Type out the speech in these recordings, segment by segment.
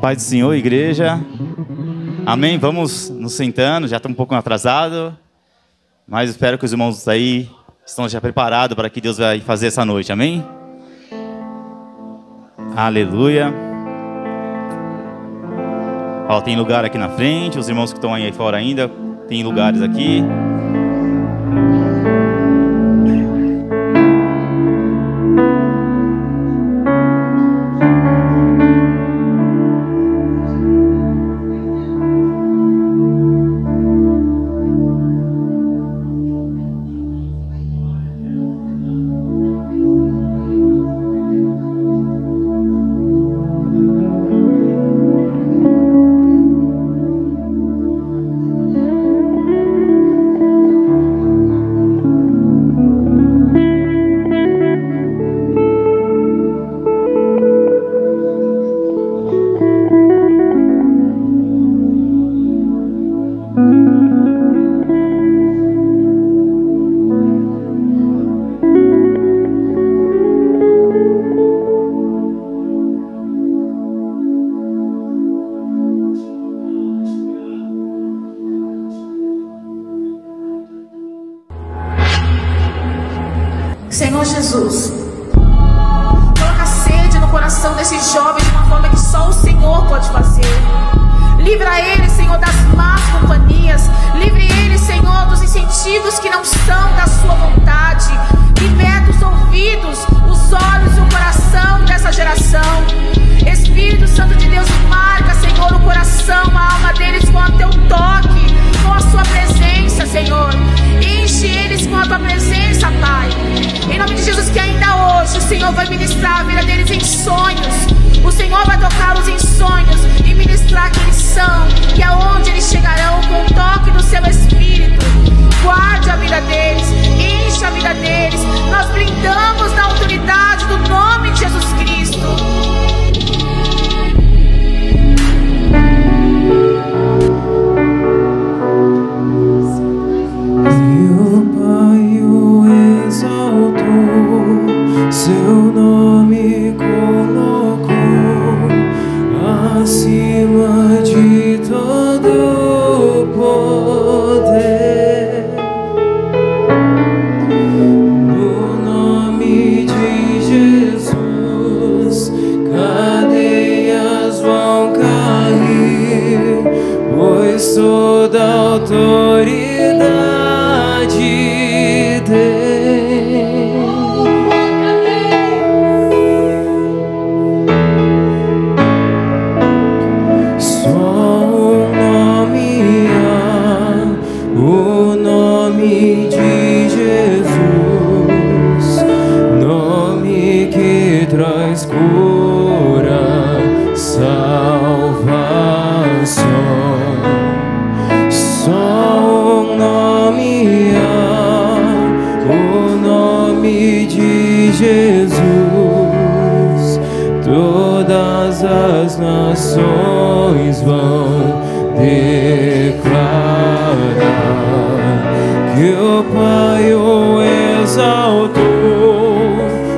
Paz do Senhor, igreja. Amém? Vamos nos sentando, já estamos um pouco atrasado, mas espero que os irmãos aí estão já preparados para o que Deus vai fazer essa noite. Amém? Aleluia. Ó, tem lugar aqui na frente, os irmãos que estão aí fora ainda, tem lugares aqui. Senhor Jesus, coloca sede no coração desses jovens de uma forma que só o Senhor pode fazer. Livra ele, Senhor, das más companhias. Livre ele, Senhor, dos incentivos que não são da sua vontade. Liberta os ouvidos, os olhos e o coração dessa geração. Espírito Santo de Deus, marca, Senhor, o coração, a alma deles com o teu toque, com a sua presença, Senhor. Enche eles com a tua presença, Pai. Em nome de Jesus, que ainda hoje o Senhor vai ministrar a vida deles em sonhos. O Senhor vai tocá-los em sonhos e ministrar quem eles são e aonde eles chegarão com o toque do seu Espírito. Guarde a vida deles, enche a vida deles. Nós brindamos na autoridade do nome de Jesus Cristo. Seu nome colocou acima de todo poder. No nome de Jesus, cadeias vão cair, pois toda autoridade tem. Traz cura, salvação. Só um nome há, o nome de Jesus. Todas as nações vão declarar que o Pai o exaltou.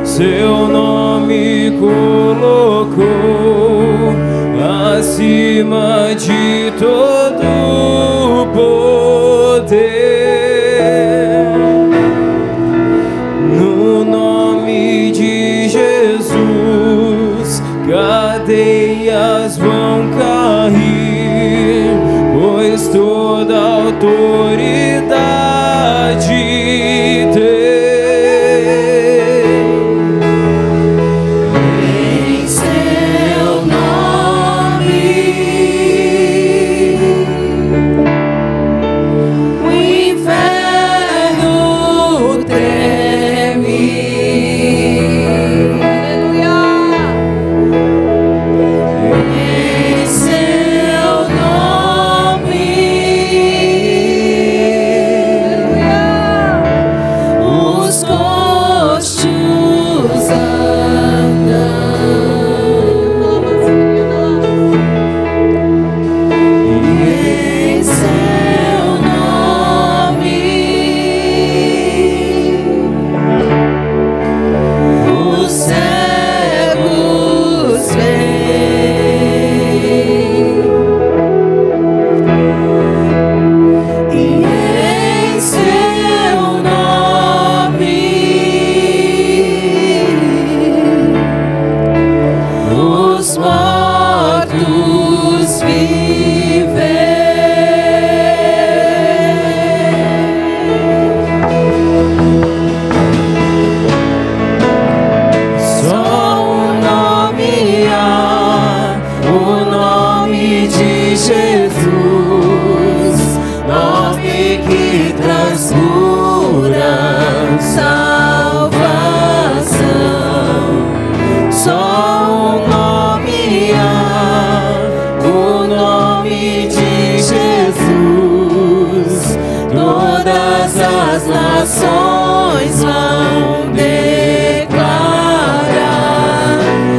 Seu nome colocou acima de todo poder. No nome de Jesus, cadeias vão cair, pois toda autoridade tem. nações vão declarar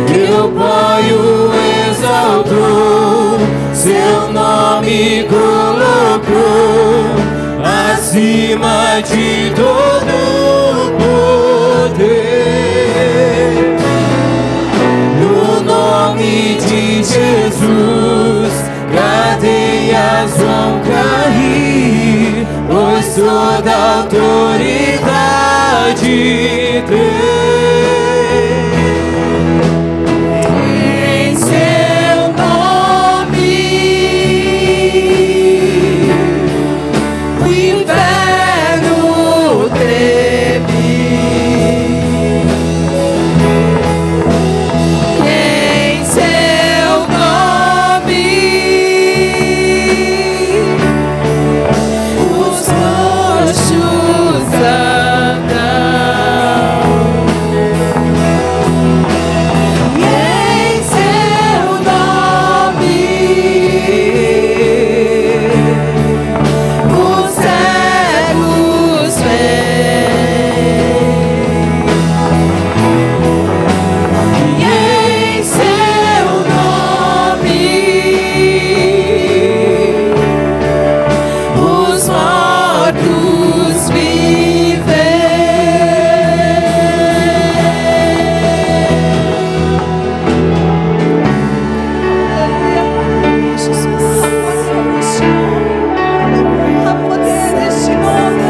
que o Pai o exaltou, seu nome colocou acima de todo poder. No nome de Jesus, cadeias vão cair, pois toda autoridade tem. Em seu nome, o inferno treme. Em seu nome, os roxos andam. Em seu nome, os cegos veem. Em seu nome, os mortos vivem. Há poder neste nome.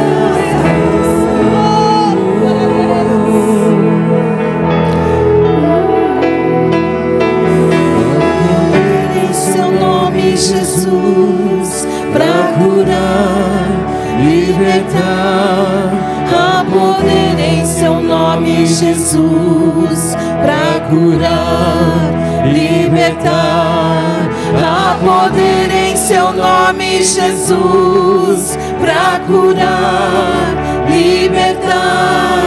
Em seu nome, Jesus, pra curar, libertar. Há poder em seu nome, Jesus, pra curar, libertar. Há poder em seu nome, Jesus, pra curar, libertar.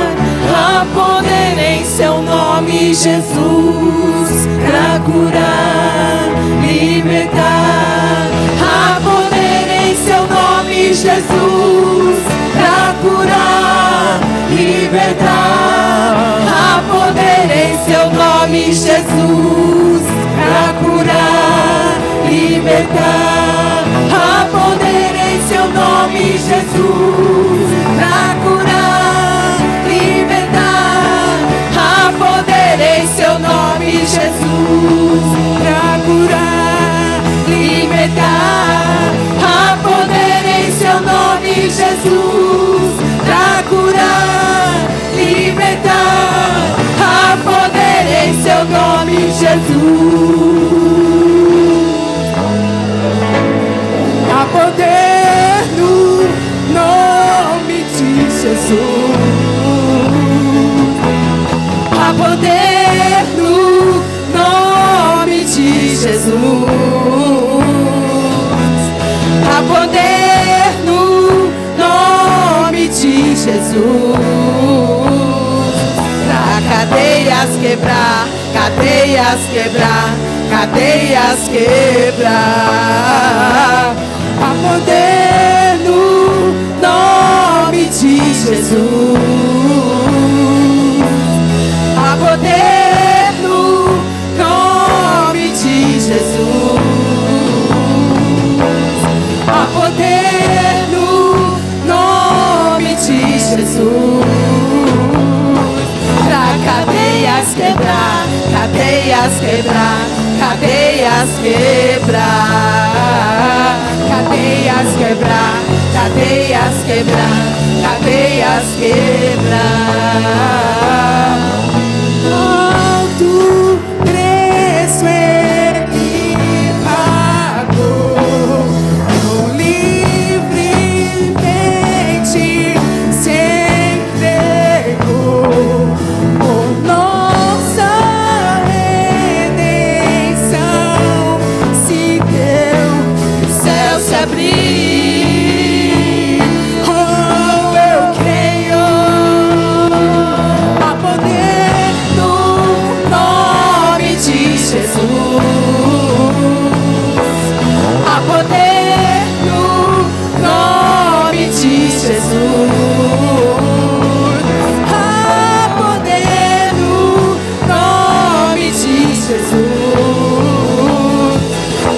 Há poder em seu nome, Jesus, pra curar, libertar. Há poder em seu nome, Jesus, pra curar, libertar. Há poder em seu nome, Jesus, pra curar, libertar. Há poder em seu nome, Jesus, pra curar, libertar. Há poder em seu nome, Jesus, pra curar, libertar. Há poder em seu nome, Jesus, pra curar, libertar. Há poder em seu nome, Jesus. Há poder no nome de Jesus. Há poder no nome de Jesus. Há poder no nome de Jesus. Pra cadeias quebrar, cadeias quebrar, cadeias quebrar. Há poder no nome de Jesus. Há poder no nome de Jesus. Há poder no nome de Jesus. Pra cadeias quebrar, cadeias quebrar, cadeias quebrar. Cadeias quebrar, cadeias quebrar, cadeias quebrar. Alto preço ele abrir. Oh, eu creio. Há poder no nome de Jesus. Há poder no nome de Jesus. Há poder no nome de Jesus.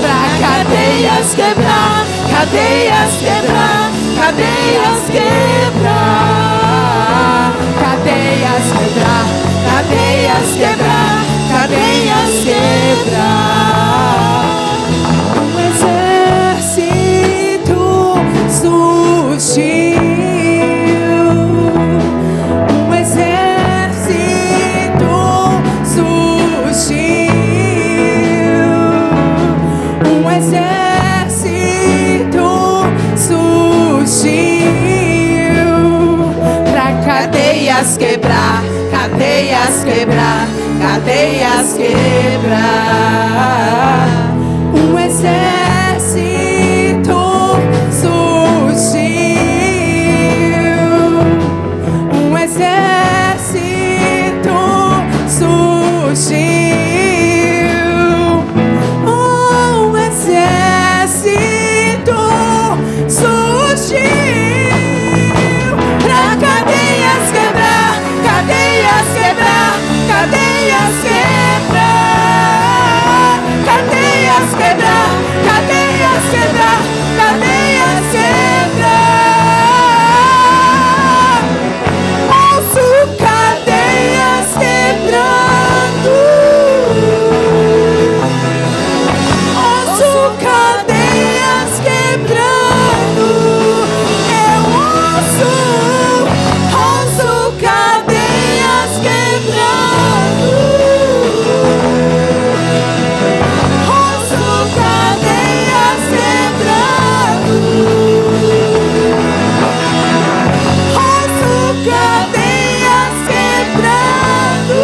Pra cadeias quebrar, cadeias quebrar, cadeias quebrar, cadeias quebrar, cadeias quebrar, cadeias quebrar. Um exército surgiu, um exército surgiu, um exército surgiu pra cadeias quebrar, cadeias quebrar, cadeias quebrar. Um exército surgiu, um exército surgiu, um exército surgiu pra cadeias quebrar, cadeias quebrar, cadeias quebrar, cadeias quebrar, cadeias quebrar, cadeias quebrar. Ouço cadeias quebrando, ouço cadeias quebrando. Eu ouço cadeias quebrando. Ouço cadeias quebrando. Ouço cadeias quebrando.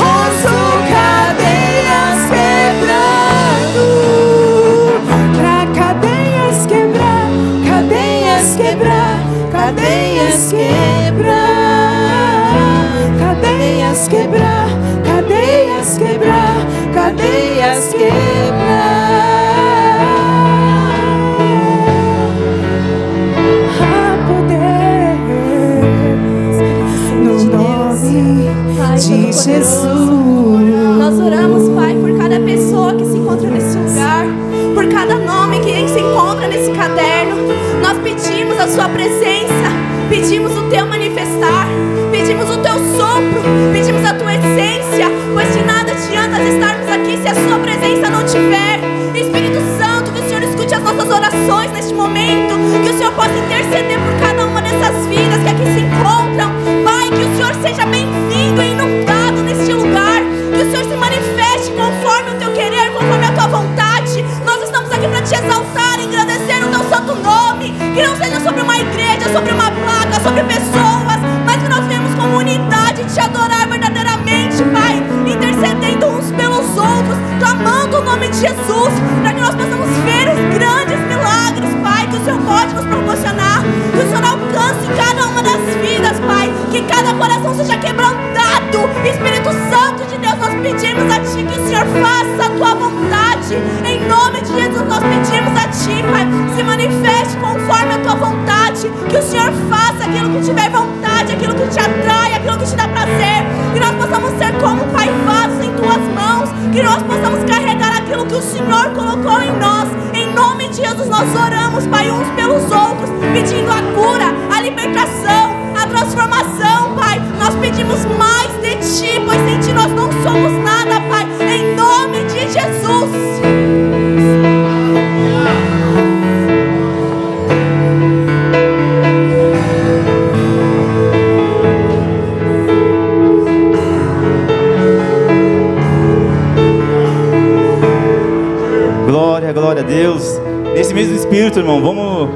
Ouço cadeias quebrando. Pra cadeias quebrar, cadeias quebrar, cadeias quebrar, cadeias quebrar, cadeias quebrar, cadeias quebrar. Há poder no nome de Jesus. Nós oramos, Pai, por cada pessoa que se encontra nesse lugar, por cada nome que se encontra nesse caderno. Nós pedimos a sua presença, pedimos o teu manifestar, pedimos o teu sopro, pedimos a tua essência, pois de nada adianta estarmos aqui se a sua presença não tiver. Espírito Santo, que o Senhor escute as nossas orações neste momento, que o Senhor possa interceder por cada uma dessas vidas que aqui se encontram. Pai, que o Senhor seja bem-vindo e inundado neste lugar, que o Senhor se manifeste conforme o teu querer, conforme a tua vontade. Nós estamos aqui para te exaltar, engrandecer o teu santo nome, que não seja sobre uma igreja, sobre uma placa, sobre pessoas, mas que nós venhamos como unidade te adorar verdadeiramente, Pai, intercedendo uns pelos outros, clamando o nome de Jesus, para que nós possamos ver os grandes milagres, Pai, que o Senhor pode nos proporcionar, que o Senhor alcance cada uma das vidas, Pai, que cada coração seja quebrantado. Espírito Santo de Deus, nós pedimos a Ti que o Senhor faça a Tua vontade, em nome de Jesus nós pedimos a Ti, Pai, se manifeste conforme a Tua vontade, que o Senhor faça aquilo que tiver vontade, aquilo que te atrai, aquilo que te dá prazer, que nós possamos ser como, Pai, vasos em Tuas mãos, que nós possamos carregar aquilo que o Senhor colocou em nós. Em nome de Jesus nós oramos, Pai, uns pelos outros, pedindo a cura, a libertação, a transformação, Pai. Nós pedimos mais de Ti, pois sem Ti nós não somos nada, Pai, em nome de Jesus. Glória a Deus. Nesse mesmo espírito, irmão, vamos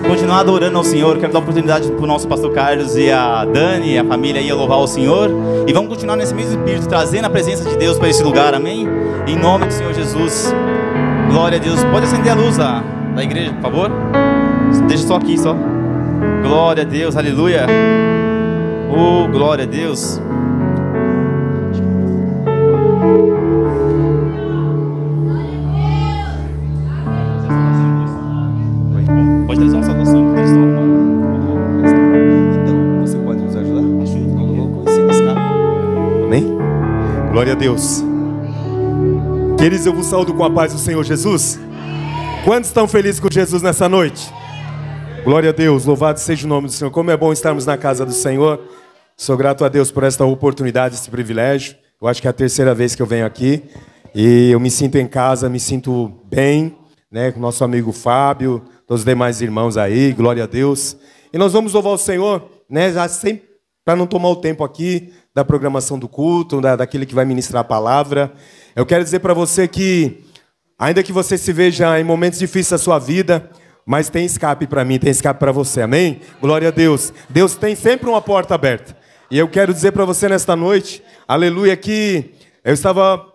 continuar adorando ao Senhor. Quero dar oportunidade para o nosso pastor Carlos e a Dani, a família aí, a louvar o Senhor. E vamos continuar nesse mesmo espírito, trazendo a presença de Deus para esse lugar, amém? Em nome do Senhor Jesus. Glória a Deus. Pode acender a luz da igreja, por favor? Deixa só aqui, só. Glória a Deus, aleluia. Oh, glória a Deus. Pode trazer uma saudação que eles estão arrumando. Então, você pode nos ajudar? Eu vou conhecer esse cara. Amém? Glória a Deus. Queridos, eu vos saúdo com a paz do Senhor Jesus. Quantos estão felizes com Jesus nessa noite? Glória a Deus, louvado seja o nome do Senhor. Como é bom estarmos na casa do Senhor. Sou grato a Deus por esta oportunidade, esse privilégio. Eu acho que é a terceira vez que eu venho aqui. E eu me sinto em casa, me sinto bem, né, com o nosso amigo Fábio, todos os demais irmãos aí, glória a Deus. E nós vamos louvar o Senhor, né, já sempre para não tomar o tempo aqui da programação do culto, daquele que vai ministrar a palavra. Eu quero dizer para você que, ainda que você se veja em momentos difíceis da sua vida, mas tem escape para mim, tem escape para você, amém? Glória a Deus. Deus tem sempre uma porta aberta. E eu quero dizer para você nesta noite, aleluia, que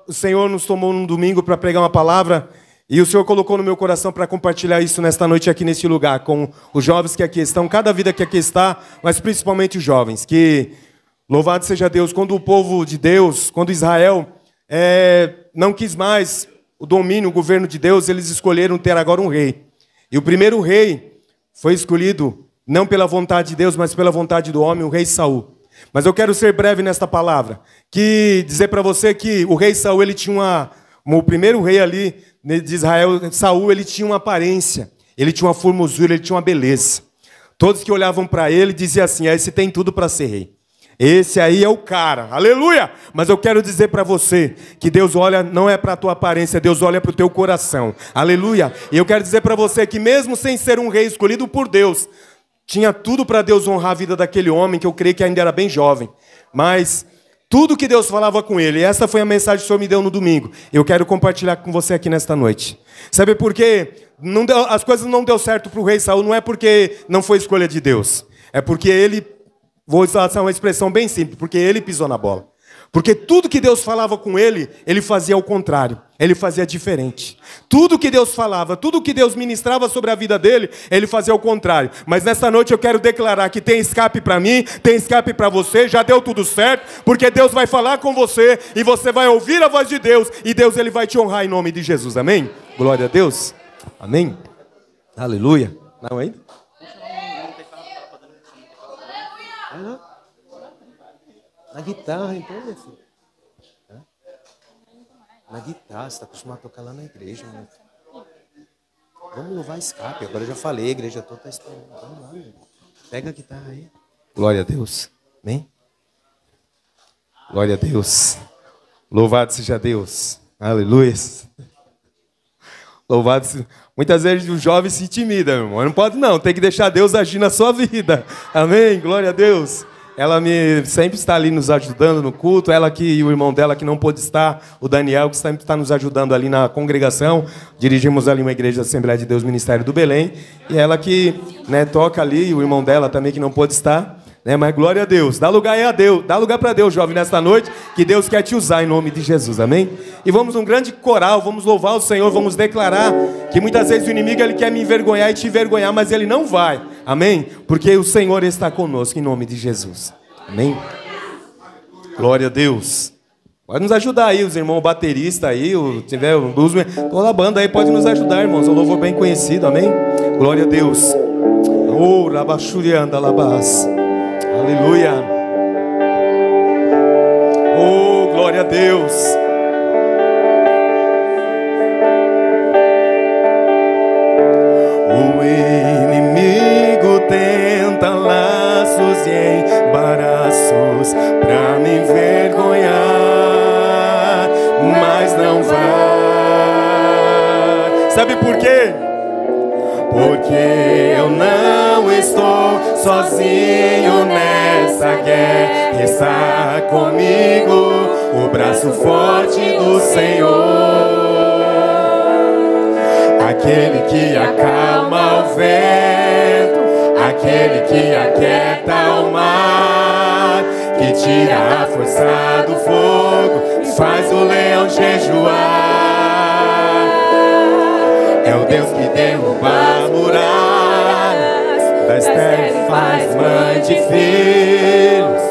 o Senhor nos tomou num domingo para pregar uma palavra, e o Senhor colocou no meu coração para compartilhar isso nesta noite aqui neste lugar, com os jovens que aqui estão, cada vida que aqui está, mas principalmente os jovens, que, louvado seja Deus, quando o povo de Deus, quando Israel não quis mais o domínio, o governo de Deus, eles escolheram ter agora um rei. E o primeiro rei foi escolhido, não pela vontade de Deus, mas pela vontade do homem, o rei Saul. Mas eu quero ser breve nesta palavra, que dizer para você que o rei Saul, ele tinha o primeiro rei ali de Israel, Saul, ele tinha uma aparência, ele tinha uma formosura, ele tinha uma beleza. Todos que olhavam para ele diziam assim, esse tem tudo para ser rei. Esse aí é o cara, aleluia! Mas eu quero dizer para você que Deus olha, não é para a tua aparência, Deus olha para o teu coração, aleluia! E eu quero dizer para você que mesmo sem ser um rei escolhido por Deus, tinha tudo para Deus honrar a vida daquele homem, que eu creio que ainda era bem jovem. Mas tudo que Deus falava com ele, e essa foi a mensagem que o Senhor me deu no domingo, eu quero compartilhar com você aqui nesta noite. Sabe por quê? As coisas não deu certo para o rei Saul, não é porque não foi escolha de Deus, é porque ele... Vou usar uma expressão bem simples, porque ele pisou na bola. Porque tudo que Deus falava com ele, ele fazia ao contrário. Ele fazia diferente. Tudo que Deus falava, tudo que Deus ministrava sobre a vida dele, ele fazia ao contrário. Mas nessa noite eu quero declarar que tem escape para mim, tem escape para você, já deu tudo certo, porque Deus vai falar com você e você vai ouvir a voz de Deus e Deus ele vai te honrar em nome de Jesus. Amém? Glória a Deus. Amém? Aleluia. Não ainda? Na guitarra, então, meu filho. Na guitarra, você está acostumado a tocar lá na igreja, né? Vamos louvar escape. Agora eu já falei, a igreja toda está esperando. Vamos lá, meu. Pega a guitarra aí. Glória a Deus. Amém? Glória a Deus. Louvado seja Deus. Aleluia. Louvado seja... Muitas vezes o jovem se intimida, meu irmão. Não pode não, tem que deixar Deus agir na sua vida. Amém? Glória a Deus. Ela sempre está ali nos ajudando no culto. Ela e o irmão dela que não pôde estar, o Daniel, que sempre está nos ajudando ali na congregação. Dirigimos ali uma igreja da Assembleia de Deus, Ministério do Belém. E ela que toca ali, e o irmão dela também que não pôde estar. Mas glória a Deus. Dá lugar aí a Deus. Dá lugar para Deus, jovem, nesta noite, que Deus quer te usar em nome de Jesus. Amém? E vamos num grande coral, vamos louvar o Senhor, vamos declarar que muitas vezes o inimigo ele quer me envergonhar e te envergonhar, mas ele não vai. Amém? Porque o Senhor está conosco em nome de Jesus. Amém? Glória a Deus. Pode nos ajudar aí, os irmãos bateristas aí, tiver o blues, toda a banda aí pode nos ajudar, irmãos. É um louvor bem conhecido, amém? Glória a Deus. Oh, rabachurianda labas. Aleluia. Oh, glória a Deus. O inimigo tenta laços e embaraços pra me envergonhar, mas não vai. Sabe por quê? Porque eu não estou sozinho nessa guerra. Está comigo o braço forte do Senhor, aquele que acalma o vento, aquele que aquieta o mar, que tira a força do fogo e faz o leão jejuar. É o Deus que derruba as muralhas, da estéril faz mãe de filhos.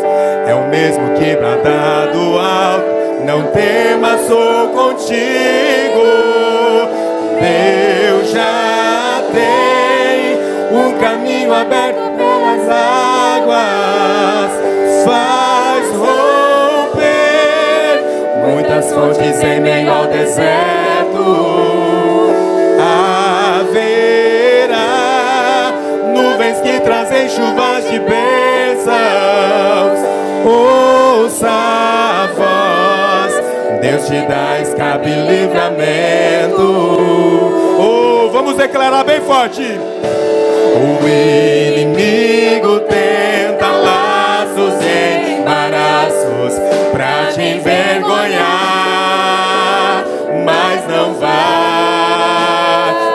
É o mesmo que brada do alto, não temas, sou contigo. Deus já tem um caminho aberto pelas águas, faz romper muitas fontes em meio ao deserto. Haverá nuvens que trazem chuvas de bênçãos. Ouça a voz, Deus te dá escape e livramento. Oh, vamos declarar bem forte. O inimigo tenta laços e embaraços pra te envergonhar, mas não vai.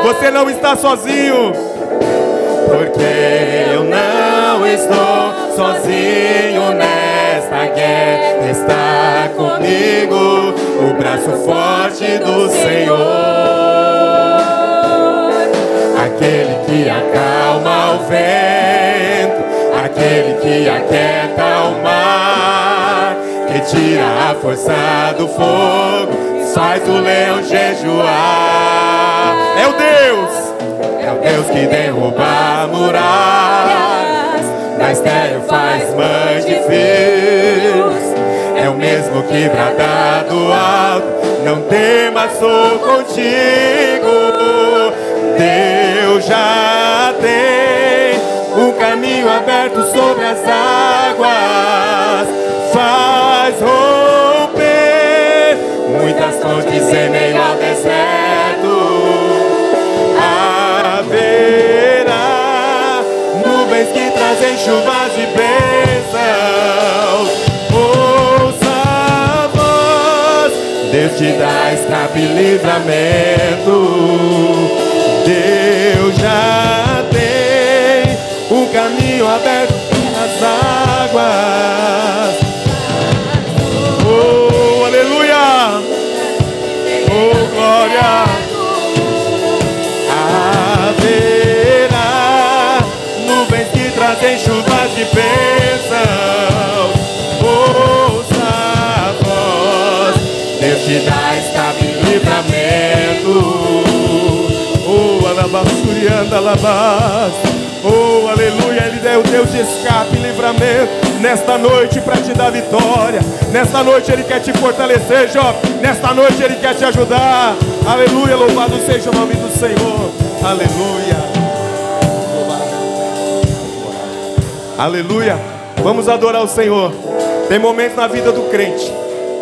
Você não está sozinho, porque eu não estou sozinho nesta guerra. Está comigo o braço forte do Senhor, aquele que acalma o vento, aquele que aquieta o mar, que tira a força do fogo, faz o leão jejuar. É o Deus que derruba muralhas, na estéril faz mãe de filhos. É o mesmo que brada do alto, não temas, sou contigo. Deus já tem um caminho aberto sobre as águas, faz romper muitas fontes em meio ao deserto. Haverá nuvens que trazem chuvas de bênçãos. Ouça a voz, Deus te dá escape e livramento. Deus já tem um caminho aberto pelas águas. Oh, aleluia! Oh, glória! Haverá nuvens que trazem chuvas de bênçãos. Ouça a voz, Deus te dá escape e livramento. Oh, alabassurianda, alabás. Oh, aleluia, Ele é o Deus de escape e livramento. Nesta noite para te dar vitória. Nesta noite Ele quer te fortalecer, Jó. Nesta noite Ele quer te ajudar. Aleluia, louvado seja o nome do Senhor. Aleluia. Aleluia. Vamos adorar o Senhor. Tem momentos na vida do crente,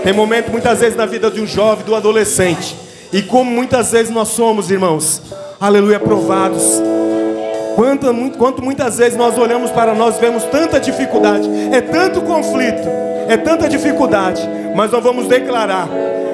tem momentos muitas vezes na vida de um jovem, do adolescente. E como muitas vezes nós somos, irmãos, aleluia, provados. Quanto muitas vezes nós olhamos para nós, vemos tanta dificuldade, é tanto conflito, é tanta dificuldade, mas nós vamos declarar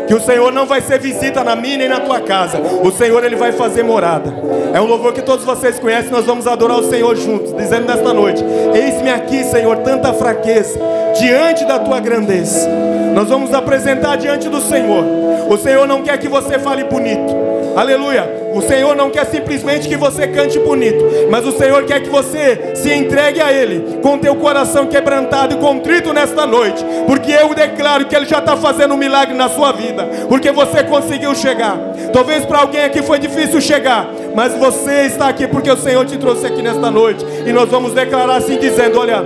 que o Senhor não vai ser visita na minha nem na tua casa. O Senhor, Ele vai fazer morada. É um louvor que todos vocês conhecem. Nós vamos adorar o Senhor juntos, dizendo nesta noite: eis-me aqui, Senhor, tanta fraqueza diante da tua grandeza. Nós vamos apresentar diante do Senhor. O Senhor não quer que você fale bonito, aleluia. O Senhor não quer simplesmente que você cante bonito, mas o Senhor quer que você se entregue a Ele com teu coração quebrantado e contrito nesta noite, porque eu declaro que Ele já está fazendo um milagre na sua vida, porque você conseguiu chegar. Talvez para alguém aqui foi difícil chegar, mas você está aqui porque o Senhor te trouxe aqui nesta noite. E nós vamos declarar assim, dizendo: olha,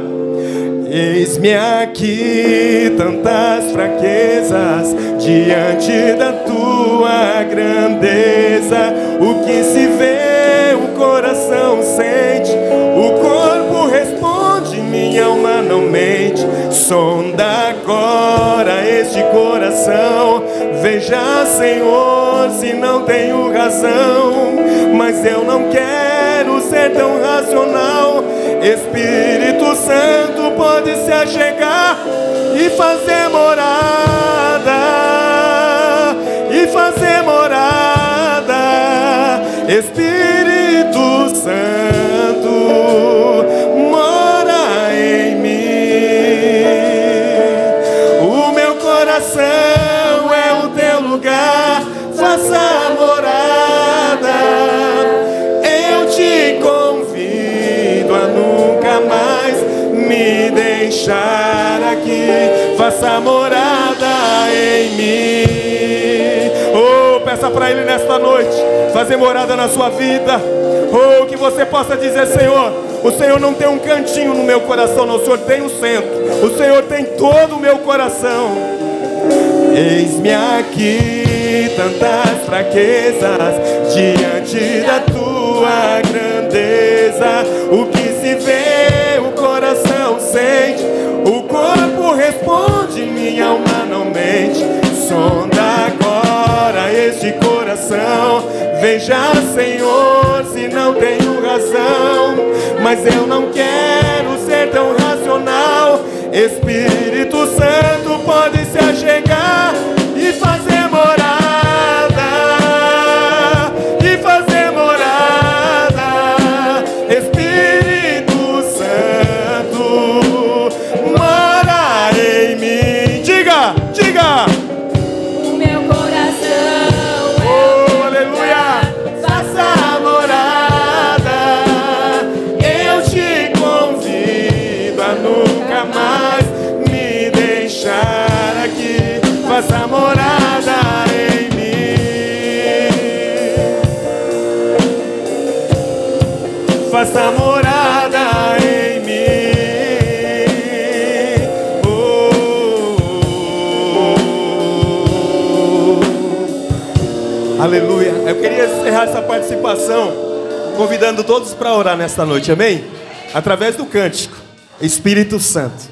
eis-me aqui, tantas fraquezas diante da tua grandeza. O que se vê, o coração sente, o corpo responde, minha alma não mente. Sonda agora este coração, veja, Senhor, se não tenho razão. Mas eu não quero ser tão racional. Espírito Santo pode se achegar e fazer morada, e fazer morada. Espírito Santo, mora em mim. O meu coração é o teu lugar, faça morada. deixar aqui, faça morada em mim. Oh, peça para Ele nesta noite fazer morada na sua vida. Oh, que você possa dizer: Senhor, o Senhor não tem um cantinho no meu coração, não, o Senhor tem o centro, o Senhor tem todo o meu coração. Eis-me aqui, tantas fraquezas, diante da tua grandeza. O que se vê, o coração sente, o corpo responde, minha alma não mente. Sonda agora este coração, veja, Senhor, se não tenho razão, mas eu não quero ser tão racional. Espírito Santo pode se achegar e fazer morada, e fazer morada. Espírito Santo, mora em mim. Diga, diga. O meu coração Oh, aleluia. Faça morada. Eu te convido a nunca mais me deixar aqui. Faça morada em mim. Faça morada em mim. Oh. Aleluia. Eu queria encerrar essa participação convidando todos para orar nesta noite, amém? Através do cântico. Espírito Santo,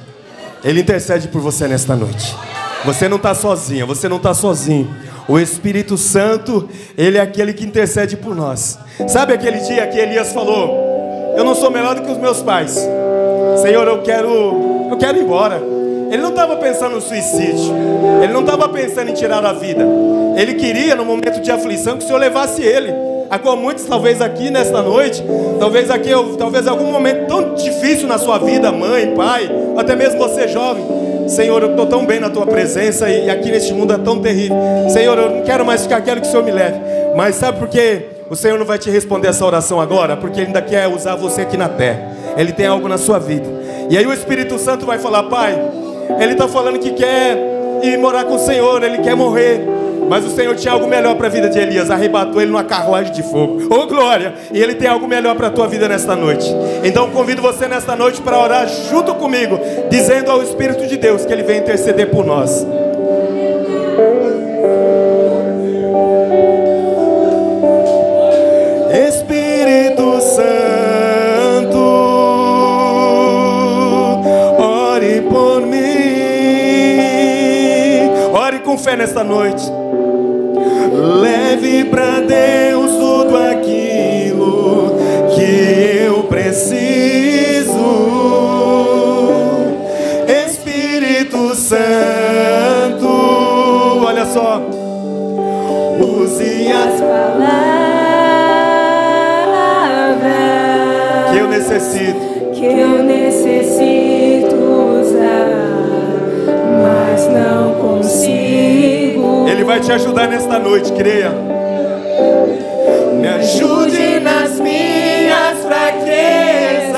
Ele intercede por você nesta noite. Você não está sozinha, você não está sozinho. O Espírito Santo, Ele é aquele que intercede por nós. Sabe aquele dia que Elias falou: eu não sou melhor do que os meus pais, Senhor, eu quero ir embora. Ele não estava pensando no suicídio, ele não estava pensando em tirar a vida. Ele queria, no momento de aflição, que o Senhor levasse ele. A qual muitos, talvez aqui nesta noite, talvez algum momento tão difícil na sua vida, mãe, pai, ou até mesmo você jovem: Senhor, eu estou tão bem na tua presença e aqui neste mundo é tão terrível. Senhor, eu não quero mais ficar, quero que o Senhor me leve. Mas sabe por quê? O Senhor não vai te responder essa oração agora, porque Ele ainda quer usar você aqui na terra. Ele tem algo na sua vida. E aí o Espírito Santo vai falar: Pai, ele está falando que quer ir morar com o Senhor, ele quer morrer. Mas o Senhor tinha algo melhor para a vida de Elias, arrebatou ele numa carruagem de fogo. Oh, glória! E Ele tem algo melhor para a tua vida nesta noite. Então convido você nesta noite para orar junto comigo, dizendo ao Espírito de Deus que Ele vem interceder por nós. Espírito Santo, ore por mim. Ore com fé nesta noite. Leve para Deus tudo aquilo que eu preciso. Espírito Santo, olha só, use as palavras que eu necessito usar, mas não consigo. Ele vai te ajudar nesta noite, creia. Me ajude nas minhas fraquezas,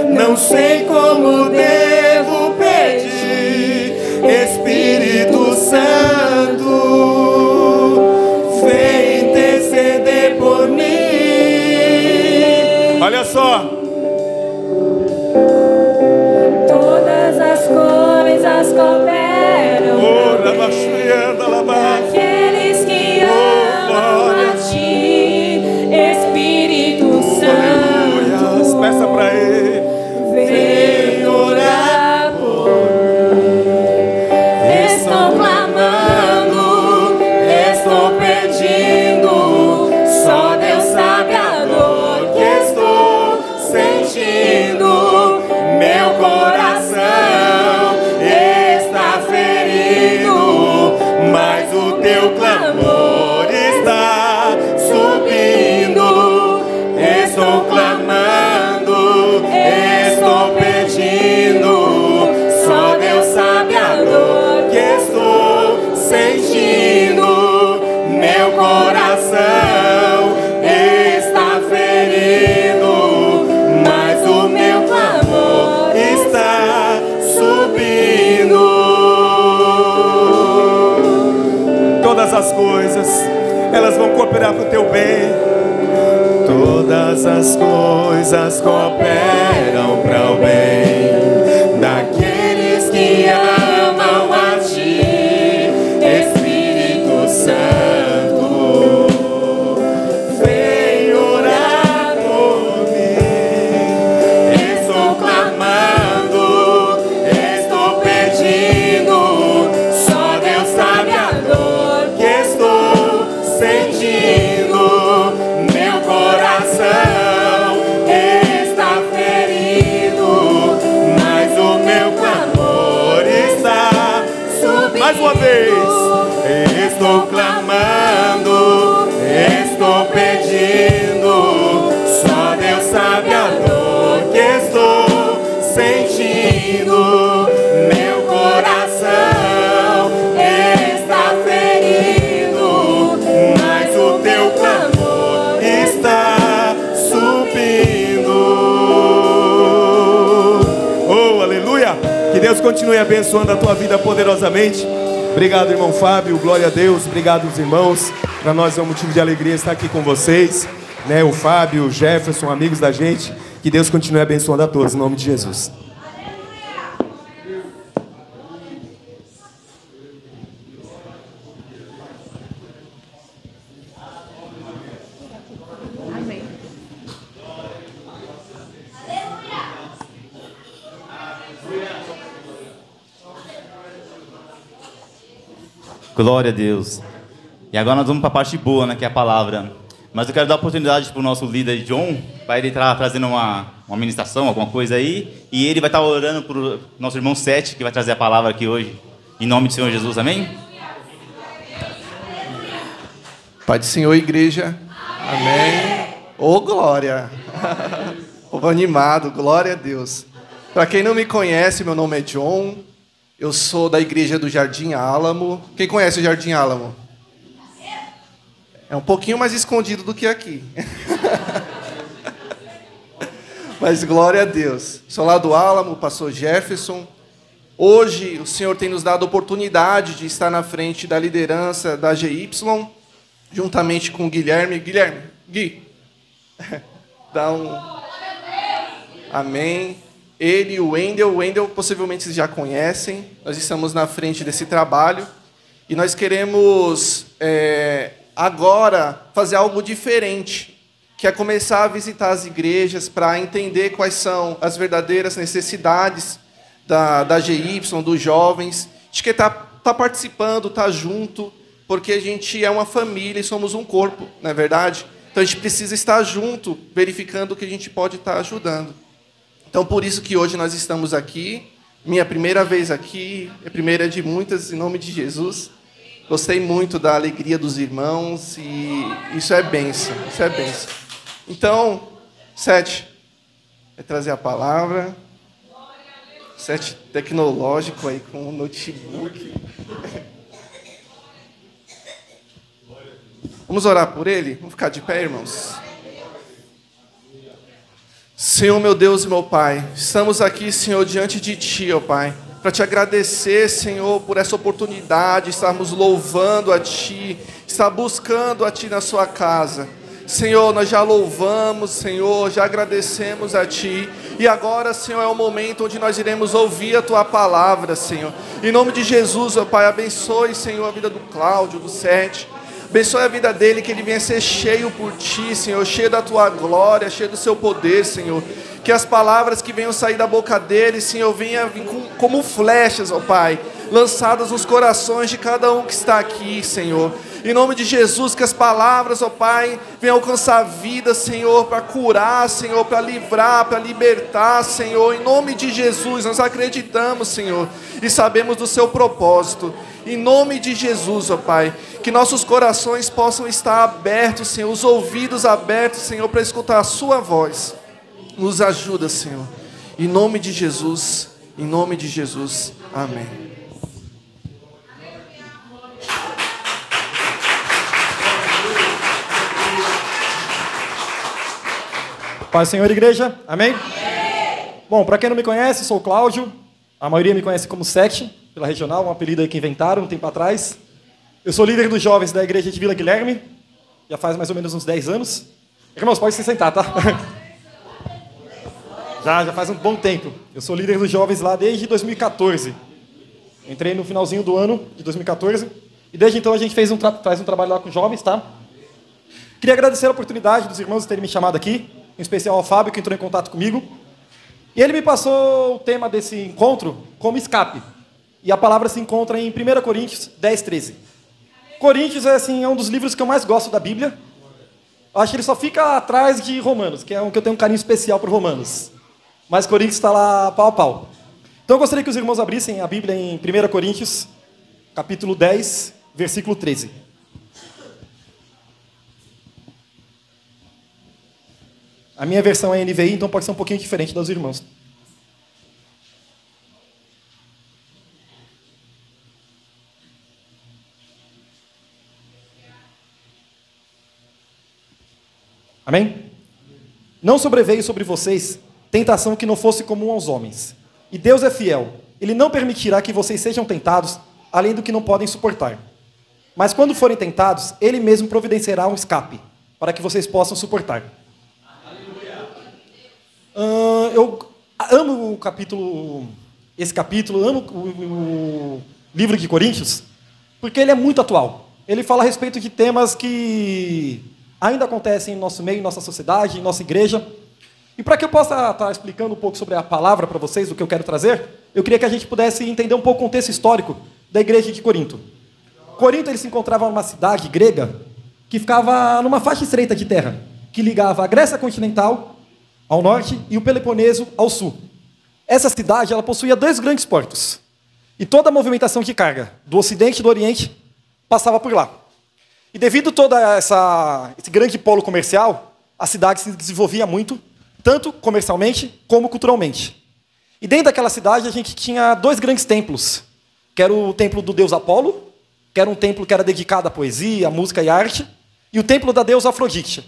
não sei como devo pedir. Espírito Santo, vem interceder por mim. Olha só. Todas as coisas cooperam aqueles que amam a Ti, Espírito Santo. Peça para Ele. Vem orar por mim. Estou clamando, estou pedindo. Só Deus sabe a dor que estou sentindo. Meu coração está ferido, mas o teu clamor está subindo. Estou clamando, estou pedindo. Só Deus sabe a dor que estou sentindo. Meu coração está ferido, mas o meu clamor está coisas, elas vão cooperar para o teu bem. Todas as coisas cooperam para o bem daqueles que amam a ti, Espírito Santo. Vem orar por mim. Estou clamando, estou pedindo. Só Deus sabe a dor que estou sentindo. Meu coração está ferido, mas o meu clamor está subindo. Mais uma vez. Estou clamando, estou pedindo. Só Deus sabe a dor que estou sentindo. Meu coração está ferido, mas o teu clamor está subindo. Oh, aleluia! Que Deus continue abençoando a tua vida poderosamente. Obrigado, irmão Fábio, glória a Deus. Obrigado, os irmãos. Para nós é um motivo de alegria estar aqui com vocês, né? O Fábio, o Jefferson, amigos da gente. Que Deus continue abençoando a todos, em nome de Jesus. Glória a Deus. E agora nós vamos para a parte boa, né, que é a palavra. Mas eu quero dar a oportunidade para o nosso líder John, para ele estar trazendo uma ministração, alguma coisa aí. E ele vai estar orando para o nosso irmão Sete, que vai trazer a palavra aqui hoje. Em nome do Senhor Jesus, amém? Pai do Senhor, igreja. Amém. Ô, glória. Povo animado, glória a Deus. Para quem não me conhece, meu nome é John. Eu sou da igreja do Jardim Álamo. Quem conhece o Jardim Álamo? É um pouquinho mais escondido do que aqui. Mas glória a Deus. Sou lá do Álamo, pastor Jefferson. Hoje o Senhor tem nos dado a oportunidade de estar na frente da liderança da GY, juntamente com o Guilherme. Guilherme, Gui, dá um... Amém. Ele e o Wendel possivelmente vocês já conhecem. Nós estamos na frente desse trabalho e nós queremos agora fazer algo diferente, que é começar a visitar as igrejas para entender quais são as verdadeiras necessidades da GY, dos jovens. A gente quer tá participando, tá junto, porque a gente é uma família e somos um corpo, não é verdade? Então a gente precisa estar junto, verificando o que a gente pode estar ajudando. Então, por isso que hoje nós estamos aqui, minha primeira vez aqui, a primeira de muitas, em nome de Jesus. Gostei muito da alegria dos irmãos e isso é bênção, isso é bênção. Então, Sete, vai trazer a palavra. Sete tecnológico aí com o notebook. Vamos orar por ele? Vamos ficar de pé, irmãos? Senhor, meu Deus e meu Pai, estamos aqui, Senhor, diante de Ti, ó Pai, para Te agradecer, Senhor, por essa oportunidade, estarmos louvando a Ti, estar buscando a Ti na Sua casa. Senhor, nós já louvamos, Senhor, já agradecemos a Ti, e agora, Senhor, é o momento onde nós iremos ouvir a Tua palavra, Senhor. Em nome de Jesus, ó Pai, abençoe, Senhor, a vida do Cláudio, do Sete. Abençoe a vida dele, que ele venha ser cheio por Ti, Senhor, cheio da Tua glória, cheio do Seu poder, Senhor. Que as palavras que venham sair da boca dele, Senhor, venham vir como flechas, ó Pai, lançadas nos corações de cada um que está aqui, Senhor. Em nome de Jesus, que as palavras, ó Pai, venham alcançar a vida, Senhor, para curar, Senhor, para livrar, para libertar, Senhor. Em nome de Jesus, nós acreditamos, Senhor, e sabemos do Seu propósito. Em nome de Jesus, ó Pai, que nossos corações possam estar abertos, Senhor, os ouvidos abertos, Senhor, para escutar a Sua voz. Nos ajuda, Senhor. Em nome de Jesus, em nome de Jesus. Amém. Paz do Senhor, igreja. Amém? Bom, para quem não me conhece, sou o Cláudio. A maioria me conhece como Sete, pela regional, um apelido aí que inventaram um tempo atrás. Eu sou líder dos jovens da igreja de Vila Guilherme, já faz mais ou menos uns 10 anos. Irmãos, pode se sentar, tá? Já faz um bom tempo. Eu sou líder dos jovens lá desde 2014. Entrei no finalzinho do ano de 2014. E desde então a gente faz um trabalho lá com jovens, tá? Queria agradecer a oportunidade dos irmãos terem me chamado aqui, em especial ao Fábio, que entrou em contato comigo. E ele me passou o tema desse encontro como escape. E a palavra se encontra em 1 Coríntios 10, 13. Coríntios é um dos livros que eu mais gosto da Bíblia. Acho que ele só fica atrás de Romanos, que é um que eu tenho um carinho especial por Romanos. Mas Coríntios está lá pau a pau. Então eu gostaria que os irmãos abrissem a Bíblia em 1 Coríntios, capítulo 10, versículo 13. A minha versão é NVI, então pode ser um pouquinho diferente dos irmãos. Amém? Não sobreveio sobre vocês tentação que não fosse comum aos homens. E Deus é fiel. Ele não permitirá que vocês sejam tentados além do que não podem suportar. Mas quando forem tentados, Ele mesmo providenciará um escape para que vocês possam suportar. Eu amo esse capítulo, amo o livro de Coríntios, porque ele é muito atual. Ele fala a respeito de temas que ainda acontecem em nosso meio, em nossa sociedade, em nossa igreja. E para que eu possa estar explicando um pouco sobre a palavra para vocês, do que eu quero trazer, eu queria que a gente pudesse entender um pouco o contexto histórico da igreja de Corinto. Corinto ele se encontrava numa cidade grega que ficava numa faixa estreita de terra, que ligava a Grécia continental ao norte e o Peloponeso ao sul. Essa cidade ela possuía 2 grandes portos. E toda a movimentação de carga do ocidente e do oriente passava por lá. E devido a todo esse grande polo comercial, a cidade se desenvolvia muito, tanto comercialmente como culturalmente. E dentro daquela cidade a gente tinha 2 grandes templos, que era o templo do deus Apolo, que era um templo que era dedicado à poesia, à música e à arte, e o templo da deusa Afrodite,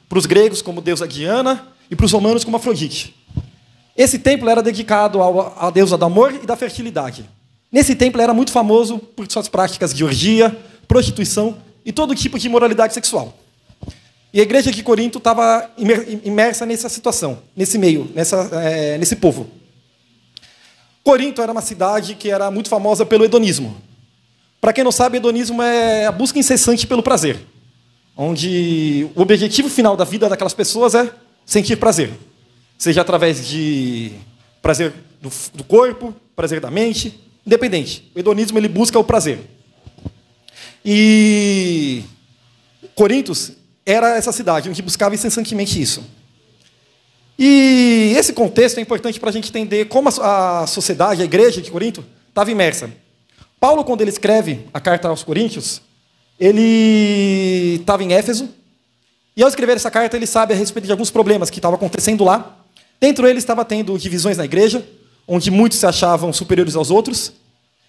para os gregos como deusa Diana e para os romanos como Afrodite. Esse templo era dedicado à deusa do amor e da fertilidade. Nesse templo era muito famoso por suas práticas de orgia, prostituição e todo tipo de imoralidade sexual. E a igreja de Corinto estava imersa nessa situação, nesse meio, nesse povo. Corinto era uma cidade que era muito famosa pelo hedonismo. Para quem não sabe, hedonismo é a busca incessante pelo prazer, onde o objetivo final da vida daquelas pessoas é sentir prazer, seja através de prazer do corpo, prazer da mente, independente. O hedonismo ele busca o prazer. E Corintos era essa cidade onde buscava incessantemente isso. E esse contexto é importante para a gente entender como a sociedade, a igreja de Corinto, estava imersa. Paulo, quando ele escreve a carta aos Coríntios, ele estava em Éfeso, e ao escrever essa carta, ele sabe a respeito de alguns problemas que estavam acontecendo lá. Dentro dele estava tendo divisões na igreja, onde muitos se achavam superiores aos outros,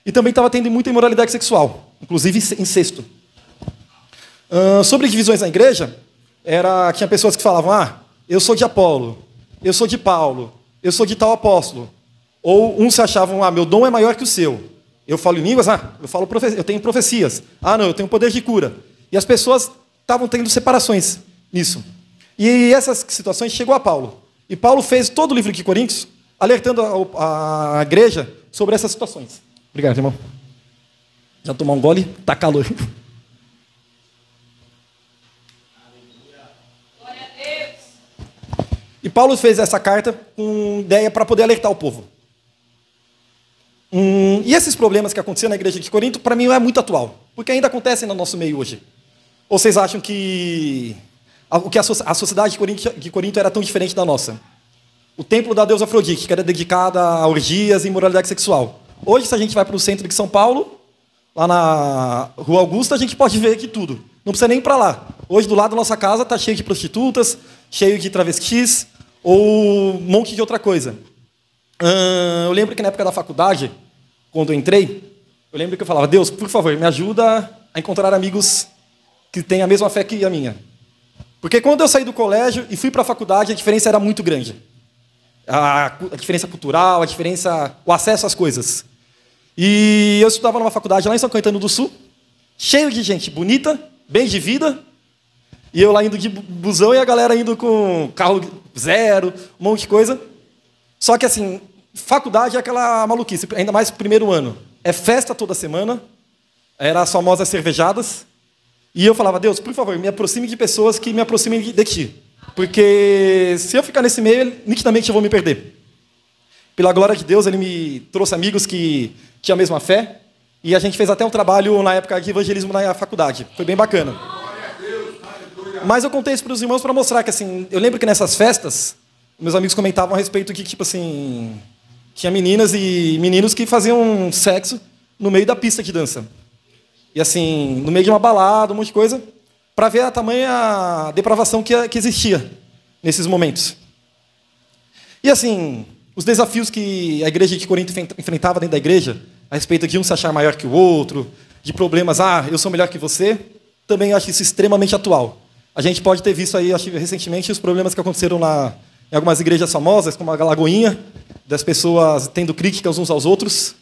e também estava tendo muita imoralidade sexual, inclusive incesto. Sobre divisões na igreja, tinha pessoas que falavam, eu sou de Apolo, eu sou de Paulo, eu sou de tal apóstolo. Ou uns se achavam, meu dom é maior que o seu. Eu falo em línguas, eu tenho profecias. Não, eu tenho poder de cura. E as pessoas estavam tendo separações nisso. E essas situações chegou a Paulo. E Paulo fez todo o livro de Coríntios, alertando a igreja sobre essas situações. Obrigado, irmão. Já tomar um gole? Tá calor. E Paulo fez essa carta com ideia para poder alertar o povo. E esses problemas que aconteciam na igreja de Corinto, para mim, é muito atual, porque ainda acontecem no nosso meio hoje. Ou vocês acham que a sociedade de Corinto era tão diferente da nossa? O templo da deusa Afrodite, que era dedicado a orgias e imoralidade sexual. Hoje, se a gente vai para o centro de São Paulo, lá na Rua Augusta, a gente pode ver aqui tudo. Não precisa nem ir para lá. Hoje, do lado da nossa casa, está cheio de prostitutas, cheio de travestis, ou um monte de outra coisa. Eu lembro que na época da faculdade, quando eu entrei, eu lembro que eu falava, Deus, por favor, me ajuda a encontrar amigos que têm a mesma fé que a minha. Porque quando eu saí do colégio e fui para a faculdade, a diferença era muito grande. A diferença cultural, o acesso às coisas. E eu estudava numa faculdade lá em São Caetano do Sul, cheio de gente bonita, bem de vida, e eu lá indo de busão e a galera indo com carro zero, um monte de coisa. Só que assim, faculdade é aquela maluquice, ainda mais no primeiro ano. É festa toda semana, era as famosas cervejadas, e eu falava, Deus, por favor, me aproxime de pessoas que me aproximem de ti. Porque se eu ficar nesse meio, nitidamente eu vou me perder. Pela glória de Deus, ele me trouxe amigos que tinham a mesma fé, e a gente fez até um trabalho na época de evangelismo na faculdade. Foi bem bacana. Mas eu contei isso para os irmãos para mostrar que, assim, eu lembro que nessas festas, meus amigos comentavam a respeito que, tipo assim, tinha meninas e meninos que faziam sexo no meio da pista de dança. E assim, no meio de uma balada, um monte de coisa, para ver a tamanha depravação que existia nesses momentos. E assim, os desafios que a igreja de Corinto enfrentava dentro da igreja, a respeito de um se achar maior que o outro, de problemas, eu sou melhor que você, também acho isso extremamente atual. A gente pode ter visto aí, acho, recentemente, os problemas que aconteceram em algumas igrejas famosas, como a Lagoinha, das pessoas tendo críticas uns aos outros.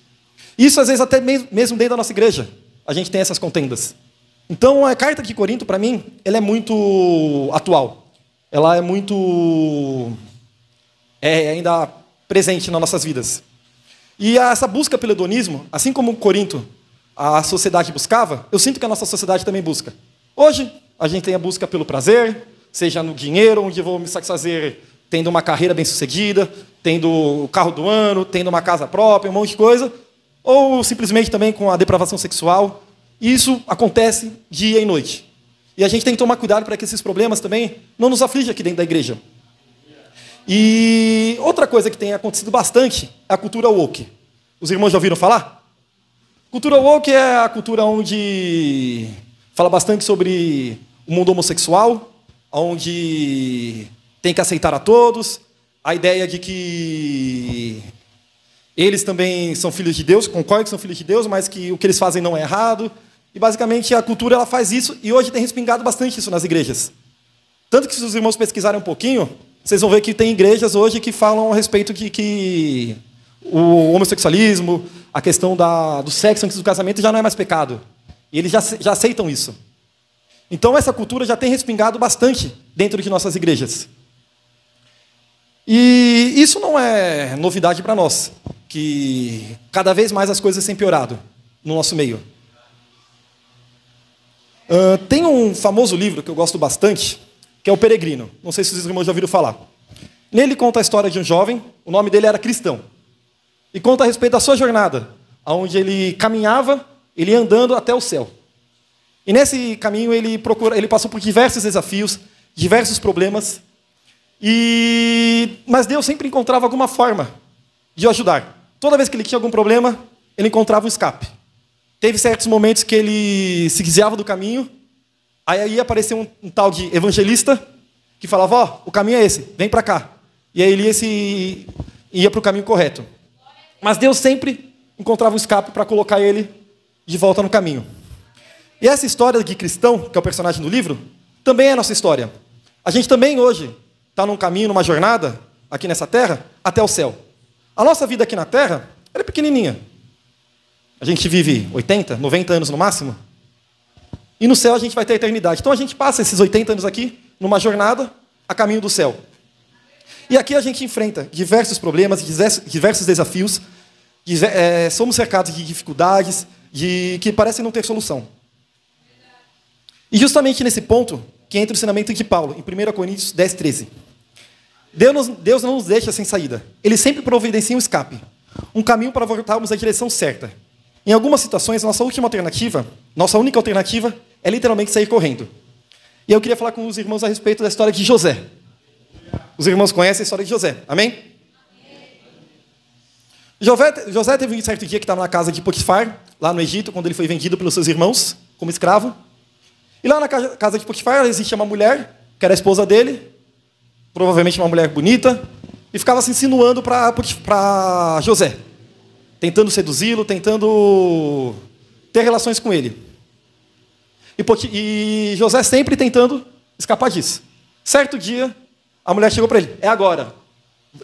Isso, às vezes, até mesmo dentro da nossa igreja, a gente tem essas contendas. Então, a carta de Corinto, para mim, ela é muito atual. Ela é muito... ainda presente nas nossas vidas. E essa busca pelo hedonismo, assim como Corinto, a sociedade buscava, eu sinto que a nossa sociedade também busca. Hoje, a gente tem a busca pelo prazer, seja no dinheiro, onde eu vou me satisfazer tendo uma carreira bem-sucedida, tendo o carro do ano, tendo uma casa própria, um monte de coisa, ou simplesmente também com a depravação sexual. E isso acontece dia e noite. E a gente tem que tomar cuidado para que esses problemas também não nos aflijam aqui dentro da igreja. E outra coisa que tem acontecido bastante é a cultura woke. Os irmãos já ouviram falar? Cultura woke é a cultura onde fala bastante sobre o mundo homossexual, onde tem que aceitar a todos, a ideia de que eles também são filhos de Deus, concordam que são filhos de Deus, mas que o que eles fazem não é errado. E, basicamente, a cultura ela faz isso, e hoje tem respingado bastante isso nas igrejas. Tanto que, se os irmãos pesquisarem um pouquinho, vocês vão ver que tem igrejas hoje que falam a respeito de que o homossexualismo, a questão do sexo antes do casamento já não é mais pecado. E eles já aceitam isso. Então, essa cultura já tem respingado bastante dentro de nossas igrejas. E isso não é novidade para nós, que cada vez mais as coisas têm piorado no nosso meio. Tem um famoso livro que eu gosto bastante, que é O Peregrino. Não sei se os irmãos já ouviram falar. Nele conta a história de um jovem, o nome dele era Cristão. E conta a respeito da sua jornada, onde ele caminhava, ele ia andando até o céu. E nesse caminho ele passou por diversos desafios, diversos problemas, mas Deus sempre encontrava alguma forma de o ajudar. Toda vez que ele tinha algum problema, ele encontrava um escape. Teve certos momentos que ele se desviava do caminho, aí ia aparecer um tal de evangelista que falava, o caminho é esse, vem para cá. E aí ele ia para o caminho correto. Mas Deus sempre encontrava um escape para colocar ele de volta no caminho. E essa história de Cristão, que é o personagem do livro, também é a nossa história. A gente também hoje está num caminho, numa jornada, aqui nessa terra, até o céu. A nossa vida aqui na terra é pequenininha. A gente vive 80, 90 anos no máximo. E no céu a gente vai ter a eternidade. Então a gente passa esses 80 anos aqui, numa jornada, a caminho do céu. E aqui a gente enfrenta diversos problemas, diversos desafios, somos cercados de dificuldades, que parecem não ter solução. E justamente nesse ponto que entra o ensinamento de Paulo, em 1 Coríntios 10, 13. Deus não nos deixa sem saída. Ele sempre providencia um escape, um caminho para voltarmos à direção certa. Em algumas situações, nossa única alternativa é literalmente sair correndo. E eu queria falar com os irmãos a respeito da história de José. Os irmãos conhecem a história de José, amém? José teve um certo dia que estava na casa de Potifar, lá no Egito, quando ele foi vendido pelos seus irmãos como escravo. E lá na casa de Potifar existia uma mulher, que era a esposa dele, provavelmente uma mulher bonita, e ficava se insinuando para José, tentando seduzi-lo, tentando ter relações com ele. E José sempre tentando escapar disso. Certo dia, a mulher chegou para ele, é agora,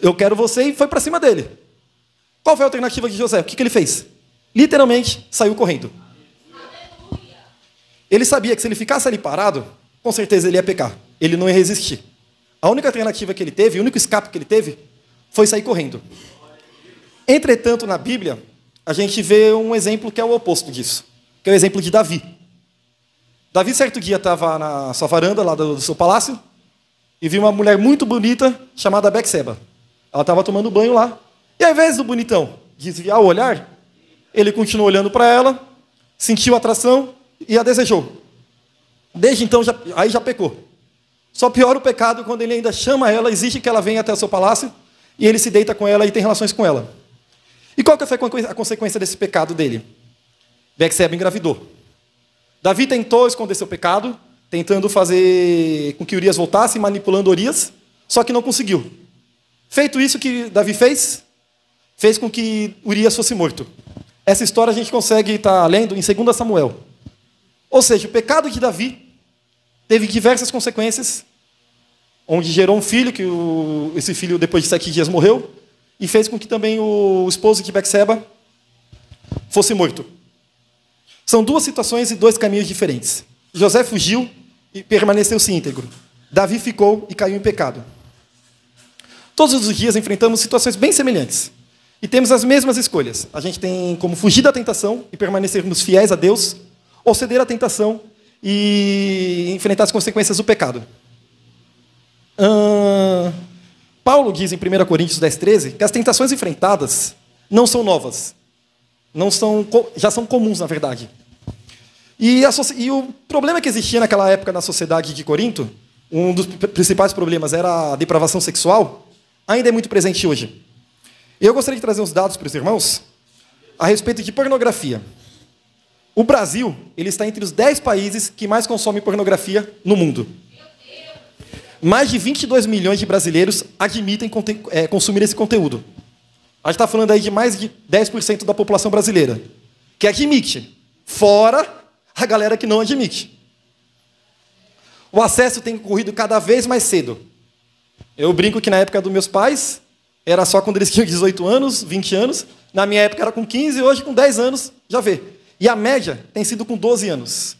eu quero você, e foi para cima dele. Qual foi a alternativa de José? O que ele fez? Literalmente, saiu correndo. Ele sabia que se ele ficasse ali parado, com certeza ele ia pecar. Ele não ia resistir. A única alternativa que ele teve, o único escape que ele teve, foi sair correndo. Entretanto, na Bíblia, a gente vê um exemplo que é o oposto disso, que é o exemplo de Davi. Davi, certo dia, estava na sua varanda, lá do seu palácio, e viu uma mulher muito bonita, chamada Betseba. Ela estava tomando banho lá. E ao invés do bonitão desviar o olhar, ele continuou olhando para ela, sentiu atração e a desejou. Desde então, aí já pecou. Só piora o pecado quando ele ainda chama ela, exige que ela venha até o seu palácio, e ele se deita com ela e tem relações com ela. E qual que foi a consequência desse pecado dele? Betseba engravidou. Davi tentou esconder seu pecado, tentando fazer com que Urias voltasse, manipulando Urias, só que não conseguiu. Feito isso, o que Davi fez? Fez com que Urias fosse morto. Essa história a gente consegue estar lendo em 2 Samuel. Ou seja, o pecado de Davi teve diversas consequências, onde gerou um filho, que esse filho, depois de 7 dias, morreu, e fez com que também o esposo de Betseba fosse morto. São duas situações e dois caminhos diferentes. José fugiu e permaneceu-se íntegro. Davi ficou e caiu em pecado. Todos os dias enfrentamos situações bem semelhantes. E temos as mesmas escolhas. A gente tem como fugir da tentação e permanecermos fiéis a Deus, ou ceder à tentação e enfrentar as consequências do pecado. Paulo diz em 1 Coríntios 10:13 que as tentações enfrentadas não são novas. Já são comuns, na verdade. E o problema que existia naquela época na sociedade de Corinto, um dos principais problemas era a depravação sexual, ainda é muito presente hoje. Eu gostaria de trazer uns dados para os irmãos a respeito de pornografia. O Brasil, ele está entre os 10 países que mais consomem pornografia no mundo. Mais de 22 milhões de brasileiros admitem consumir esse conteúdo. A gente está falando aí de mais de 10% da população brasileira, que admite, fora a galera que não admite. O acesso tem ocorrido cada vez mais cedo. Eu brinco que na época dos meus pais, era só quando eles tinham 18 anos, 20 anos. Na minha época era com 15, hoje com 10 anos, já vê. E a média tem sido com 12 anos.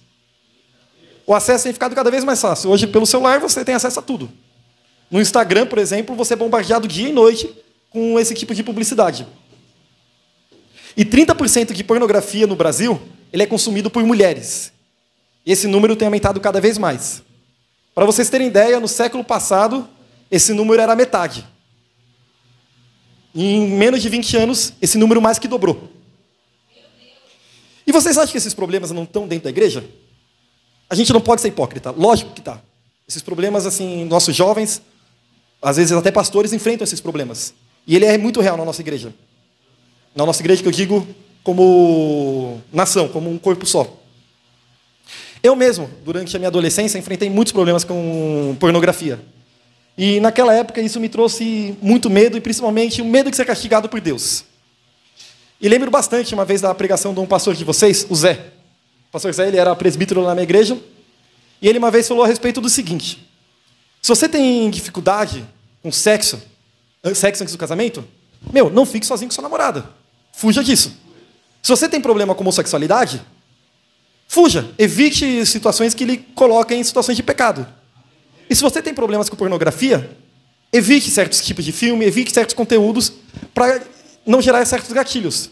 O acesso tem ficado cada vez mais fácil. Hoje, pelo celular, você tem acesso a tudo. No Instagram, por exemplo, você é bombardeado dia e noite com esse tipo de publicidade. E 30% de pornografia no Brasil, ele é consumido por mulheres. E esse número tem aumentado cada vez mais. Para vocês terem ideia, no século passado, esse número era metade. E em menos de 20 anos, esse número mais que dobrou. E vocês acham que esses problemas não estão dentro da igreja? A gente não pode ser hipócrita, lógico que está. Esses problemas, assim, nossos jovens, às vezes até pastores, enfrentam esses problemas. E ele é muito real na nossa igreja. Na nossa igreja, que eu digo como nação, como um corpo só. Eu mesmo, durante a minha adolescência, enfrentei muitos problemas com pornografia. E naquela época isso me trouxe muito medo, e principalmente o medo de ser castigado por Deus. E lembro bastante, uma vez, da pregação de um pastor de vocês, o Zé. O pastor Zé, ele era presbítero na minha igreja, e ele uma vez falou a respeito do seguinte: se você tem dificuldade com sexo antes do casamento, não fique sozinho com sua namorada. Fuja disso. Se você tem problema com homossexualidade, fuja. Evite situações que lhe coloquem em situações de pecado. E se você tem problemas com pornografia, evite certos tipos de filme, evite certos conteúdos para não gerar certos gatilhos.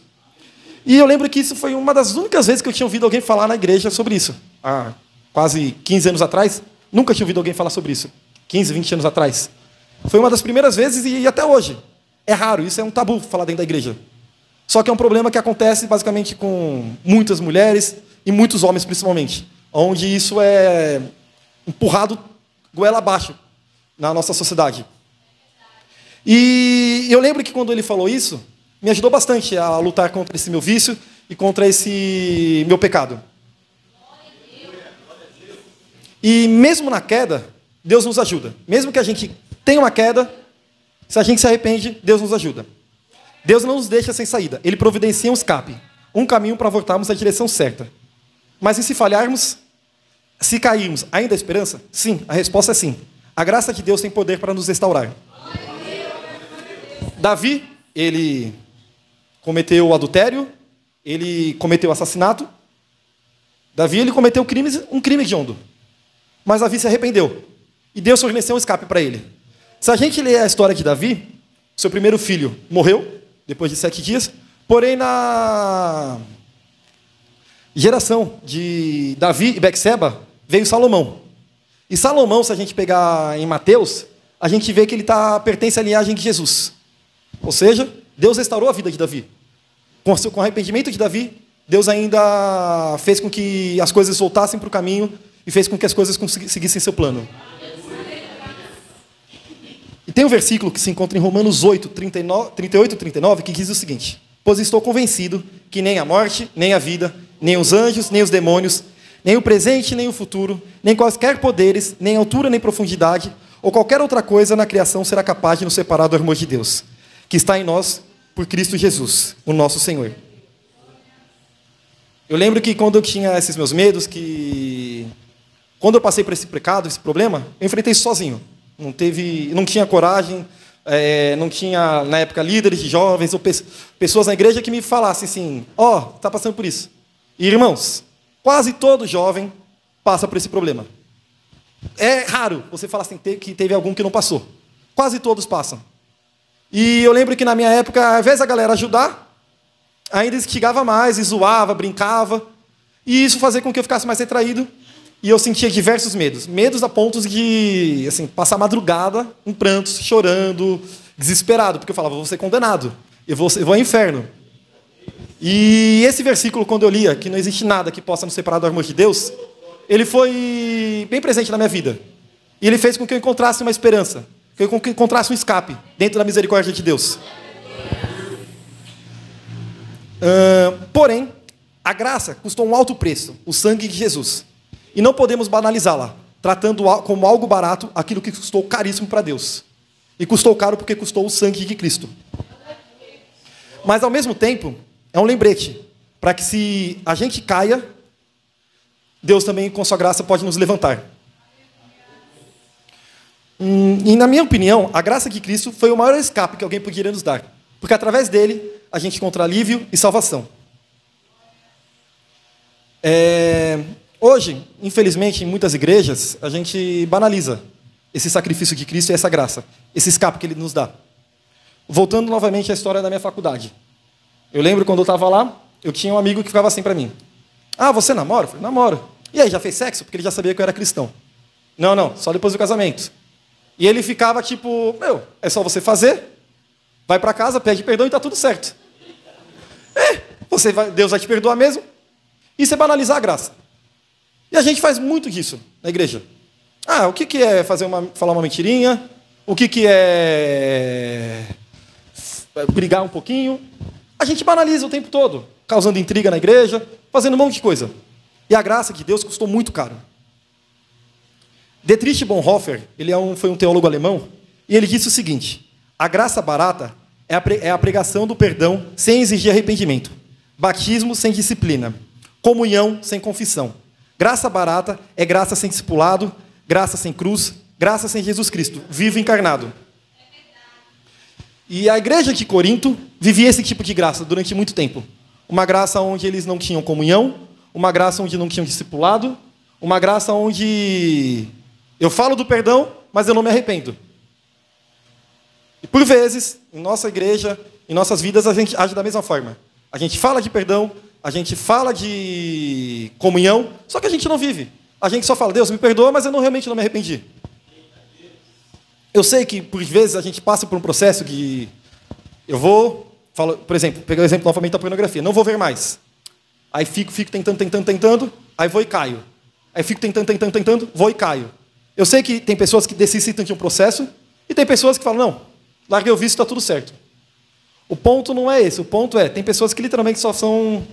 E eu lembro que isso foi uma das únicas vezes que eu tinha ouvido alguém falar na igreja sobre isso. Há quase 15 anos atrás, nunca tinha ouvido alguém falar sobre isso. 15, 20 anos atrás. Foi uma das primeiras vezes e até hoje. É raro, isso é um tabu falar dentro da igreja. Só que é um problema que acontece basicamente com muitas mulheres e muitos homens principalmente, onde isso é empurrado goela abaixo na nossa sociedade. E eu lembro que quando ele falou isso, me ajudou bastante a lutar contra esse meu vício e contra esse meu pecado. E mesmo na queda, Deus nos ajuda. Mesmo que a gente tenha uma queda, se a gente se arrepende, Deus nos ajuda. Deus não nos deixa sem saída. Ele providencia um escape, um caminho para voltarmos à direção certa. Mas e se falharmos? Se cairmos, ainda há esperança? Sim, a resposta é sim. A graça de Deus tem poder para nos restaurar. Davi, ele cometeu adultério, ele cometeu assassinato, Davi ele cometeu um crime hediondo. Mas Davi se arrependeu. E Deus forneceu um escape para ele. Se a gente ler a história de Davi, seu primeiro filho morreu, depois de 7 dias. Porém, na geração de Davi e Betseba, veio Salomão. E Salomão, se a gente pegar em Mateus, a gente vê que ele pertence à linhagem de Jesus. Ou seja, Deus restaurou a vida de Davi. Com o arrependimento de Davi, Deus ainda fez com que as coisas voltassem para o caminho e fez com que as coisas seguissem seu plano. E tem um versículo que se encontra em Romanos 8, 38 e 39, que diz o seguinte: pois estou convencido que nem a morte, nem a vida, nem os anjos, nem os demônios, nem o presente, nem o futuro, nem quaisquer poderes, nem altura, nem profundidade, ou qualquer outra coisa na criação será capaz de nos separar do amor de Deus, que está em nós por Cristo Jesus, o nosso Senhor. Eu lembro que quando eu tinha esses meus medos, quando eu passei por esse pecado, esse problema, eu enfrentei isso sozinho. Não tinha coragem, não tinha, na época, líderes de jovens ou pessoas na igreja que me falassem assim, está passando por isso. E, irmãos, quase todo jovem passa por esse problema. É raro você falar assim, que teve algum que não passou. Quase todos passam. E eu lembro que na minha época, ao invés da galera ajudar, ainda instigava mais, e zoava, brincava. E isso fazia com que eu ficasse mais retraído. E eu sentia diversos medos. Medos a ponto de passar madrugada em prantos, chorando, desesperado. Porque eu falava, vou ser condenado. Eu vou ao inferno. E esse versículo, quando eu lia, que não existe nada que possa nos separar do amor de Deus, ele foi bem presente na minha vida. E ele fez com que eu encontrasse uma esperança. Com que eu encontrasse um escape dentro da misericórdia de Deus. Porém, a graça custou um alto preço, o sangue de Jesus. E não podemos banalizá-la, tratando como algo barato aquilo que custou caríssimo para Deus. E custou caro porque custou o sangue de Cristo. Mas, ao mesmo tempo, é um lembrete, para que se a gente caia, Deus também, com sua graça, pode nos levantar. E, na minha opinião, a graça de Cristo foi o maior escape que alguém poderia nos dar. Porque, através dele, a gente encontra alívio e salvação. Hoje, infelizmente, em muitas igrejas, a gente banaliza esse sacrifício de Cristo e essa graça, esse escape que ele nos dá. Voltando novamente à história da minha faculdade. Eu lembro quando eu estava lá, eu tinha um amigo que ficava assim para mim. Você namora? Eu falei, namoro. E aí, já fez sexo? Porque ele já sabia que eu era cristão. Não, só depois do casamento. E ele ficava tipo, é só você fazer, vai para casa, pede perdão e está tudo certo. Deus vai te perdoar mesmo. Isso é banalizar a graça. E a gente faz muito disso na igreja. O que é falar uma mentirinha? O que é brigar um pouquinho? A gente banaliza o tempo todo, causando intriga na igreja, fazendo um monte de coisa. E a graça de Deus custou muito caro. Dietrich Bonhoeffer, ele foi um teólogo alemão, e ele disse o seguinte: a graça barata é a pregação do perdão sem exigir arrependimento, batismo sem disciplina, comunhão sem confissão. Graça barata é graça sem discipulado, graça sem cruz, graça sem Jesus Cristo, vivo encarnado. E a igreja de Corinto vivia esse tipo de graça durante muito tempo. Uma graça onde eles não tinham comunhão, uma graça onde não tinham discipulado, uma graça onde eu falo do perdão, mas eu não me arrependo. E por vezes, em nossa igreja, em nossas vidas, a gente age da mesma forma. A gente fala de perdão, a gente fala de comunhão, só que a gente não vive. A gente só fala, Deus, me perdoa, mas eu realmente não me arrependi. Eu sei que, por vezes, a gente passa por um processo que por exemplo, pegar o exemplo novamente da pornografia, não vou ver mais. Aí fico tentando, aí vou e caio. Aí fico tentando, vou e caio. Eu sei que tem pessoas que necessitam de um processo, e tem pessoas que falam, não, larguei o vício, está tudo certo. O ponto não é esse, o ponto tem pessoas que literalmente só são,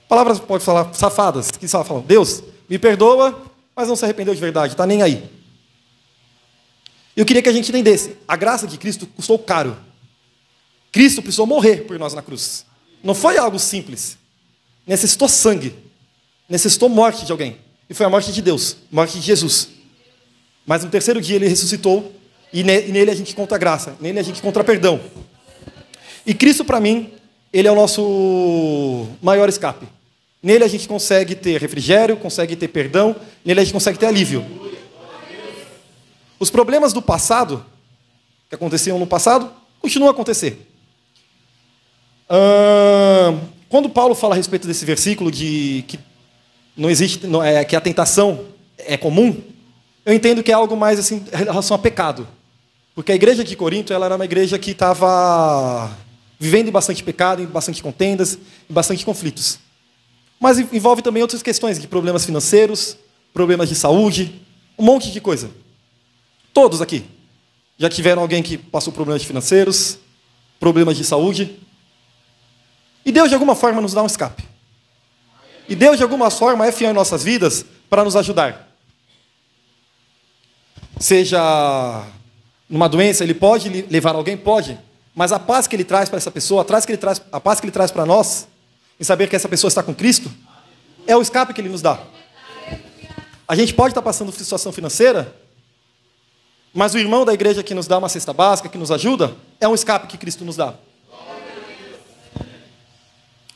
palavras pode falar, safadas, que só falam, Deus, me perdoa, mas não se arrependeu de verdade, está nem aí. Eu queria que a gente entendesse, a graça de Cristo custou caro. Cristo precisou morrer por nós na cruz. Não foi algo simples. Necessitou sangue. Necessitou morte de alguém. E foi a morte de Deus, morte de Jesus. Mas no terceiro dia ele ressuscitou, e nele a gente encontra graça, nele a gente encontra perdão. E Cristo, para mim, ele é o nosso maior escape. Nele a gente consegue ter refrigério, consegue ter perdão, nele a gente consegue ter alívio. Os problemas do passado, que aconteciam no passado, continuam a acontecer. Quando Paulo fala a respeito desse versículo de que não existe, que a tentação é comum, eu entendo que é algo mais assim em relação a pecado. Porque a igreja de Corinto, ela era uma igreja que estava vivendo em bastante pecado, em bastante contendas, em bastante conflitos. Mas envolve também outras questões de problemas financeiros, problemas de saúde, um monte de coisa. Todos aqui já tiveram alguém que passou problemas financeiros, problemas de saúde. E Deus, de alguma forma, nos dá um escape. E Deus, de alguma forma, é fiel em nossas vidas para nos ajudar. Seja numa doença, Ele pode levar alguém? Pode. Mas a paz que Ele traz para essa pessoa, a paz que Ele traz para nós, em saber que essa pessoa está com Cristo, é o escape que Ele nos dá. A gente pode estar passando por situação financeira, mas o irmão da igreja que nos dá uma cesta básica, que nos ajuda, é um escape que Cristo nos dá.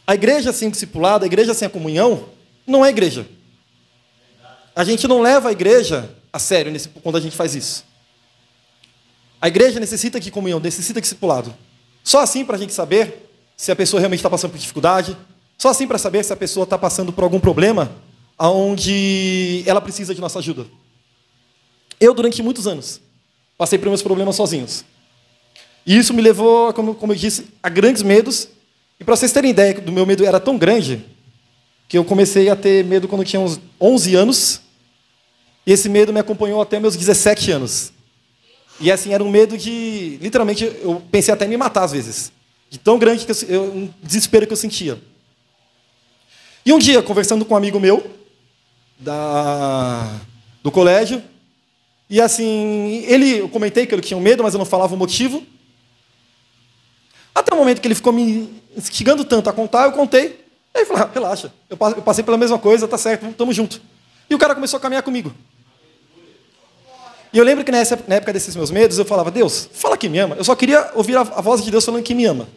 A igreja sem discipulado, a igreja sem a comunhão, não é igreja. A gente não leva a igreja a sério quando a gente faz isso. A igreja necessita de comunhão, necessita de discipulado. Só assim para a gente saber se a pessoa realmente está passando por dificuldade, só assim para saber se a pessoa está passando por algum problema onde ela precisa de nossa ajuda. Eu, durante muitos anos, passei por meus problemas sozinhos. E isso me levou, como eu disse, a grandes medos. E para vocês terem ideia, do meu medo era tão grande que eu comecei a ter medo quando eu tinha uns 11 anos. E esse medo me acompanhou até meus 17 anos. E assim, era um medo de... Literalmente, eu pensei até em me matar às vezes. De tão grande que um desespero que eu sentia. E um dia, conversando com um amigo meu, do colégio, e assim, eu comentei que eu tinha um medo, mas eu não falava o motivo. Até o momento que ele ficou me instigando tanto a contar, eu contei. Aí ele falou, relaxa, eu passei pela mesma coisa, tá certo, estamos juntos. E o cara começou a caminhar comigo. E eu lembro que na época desses meus medos, eu falava, Deus, fala que me ama. Eu só queria ouvir a voz de Deus falando que me ama.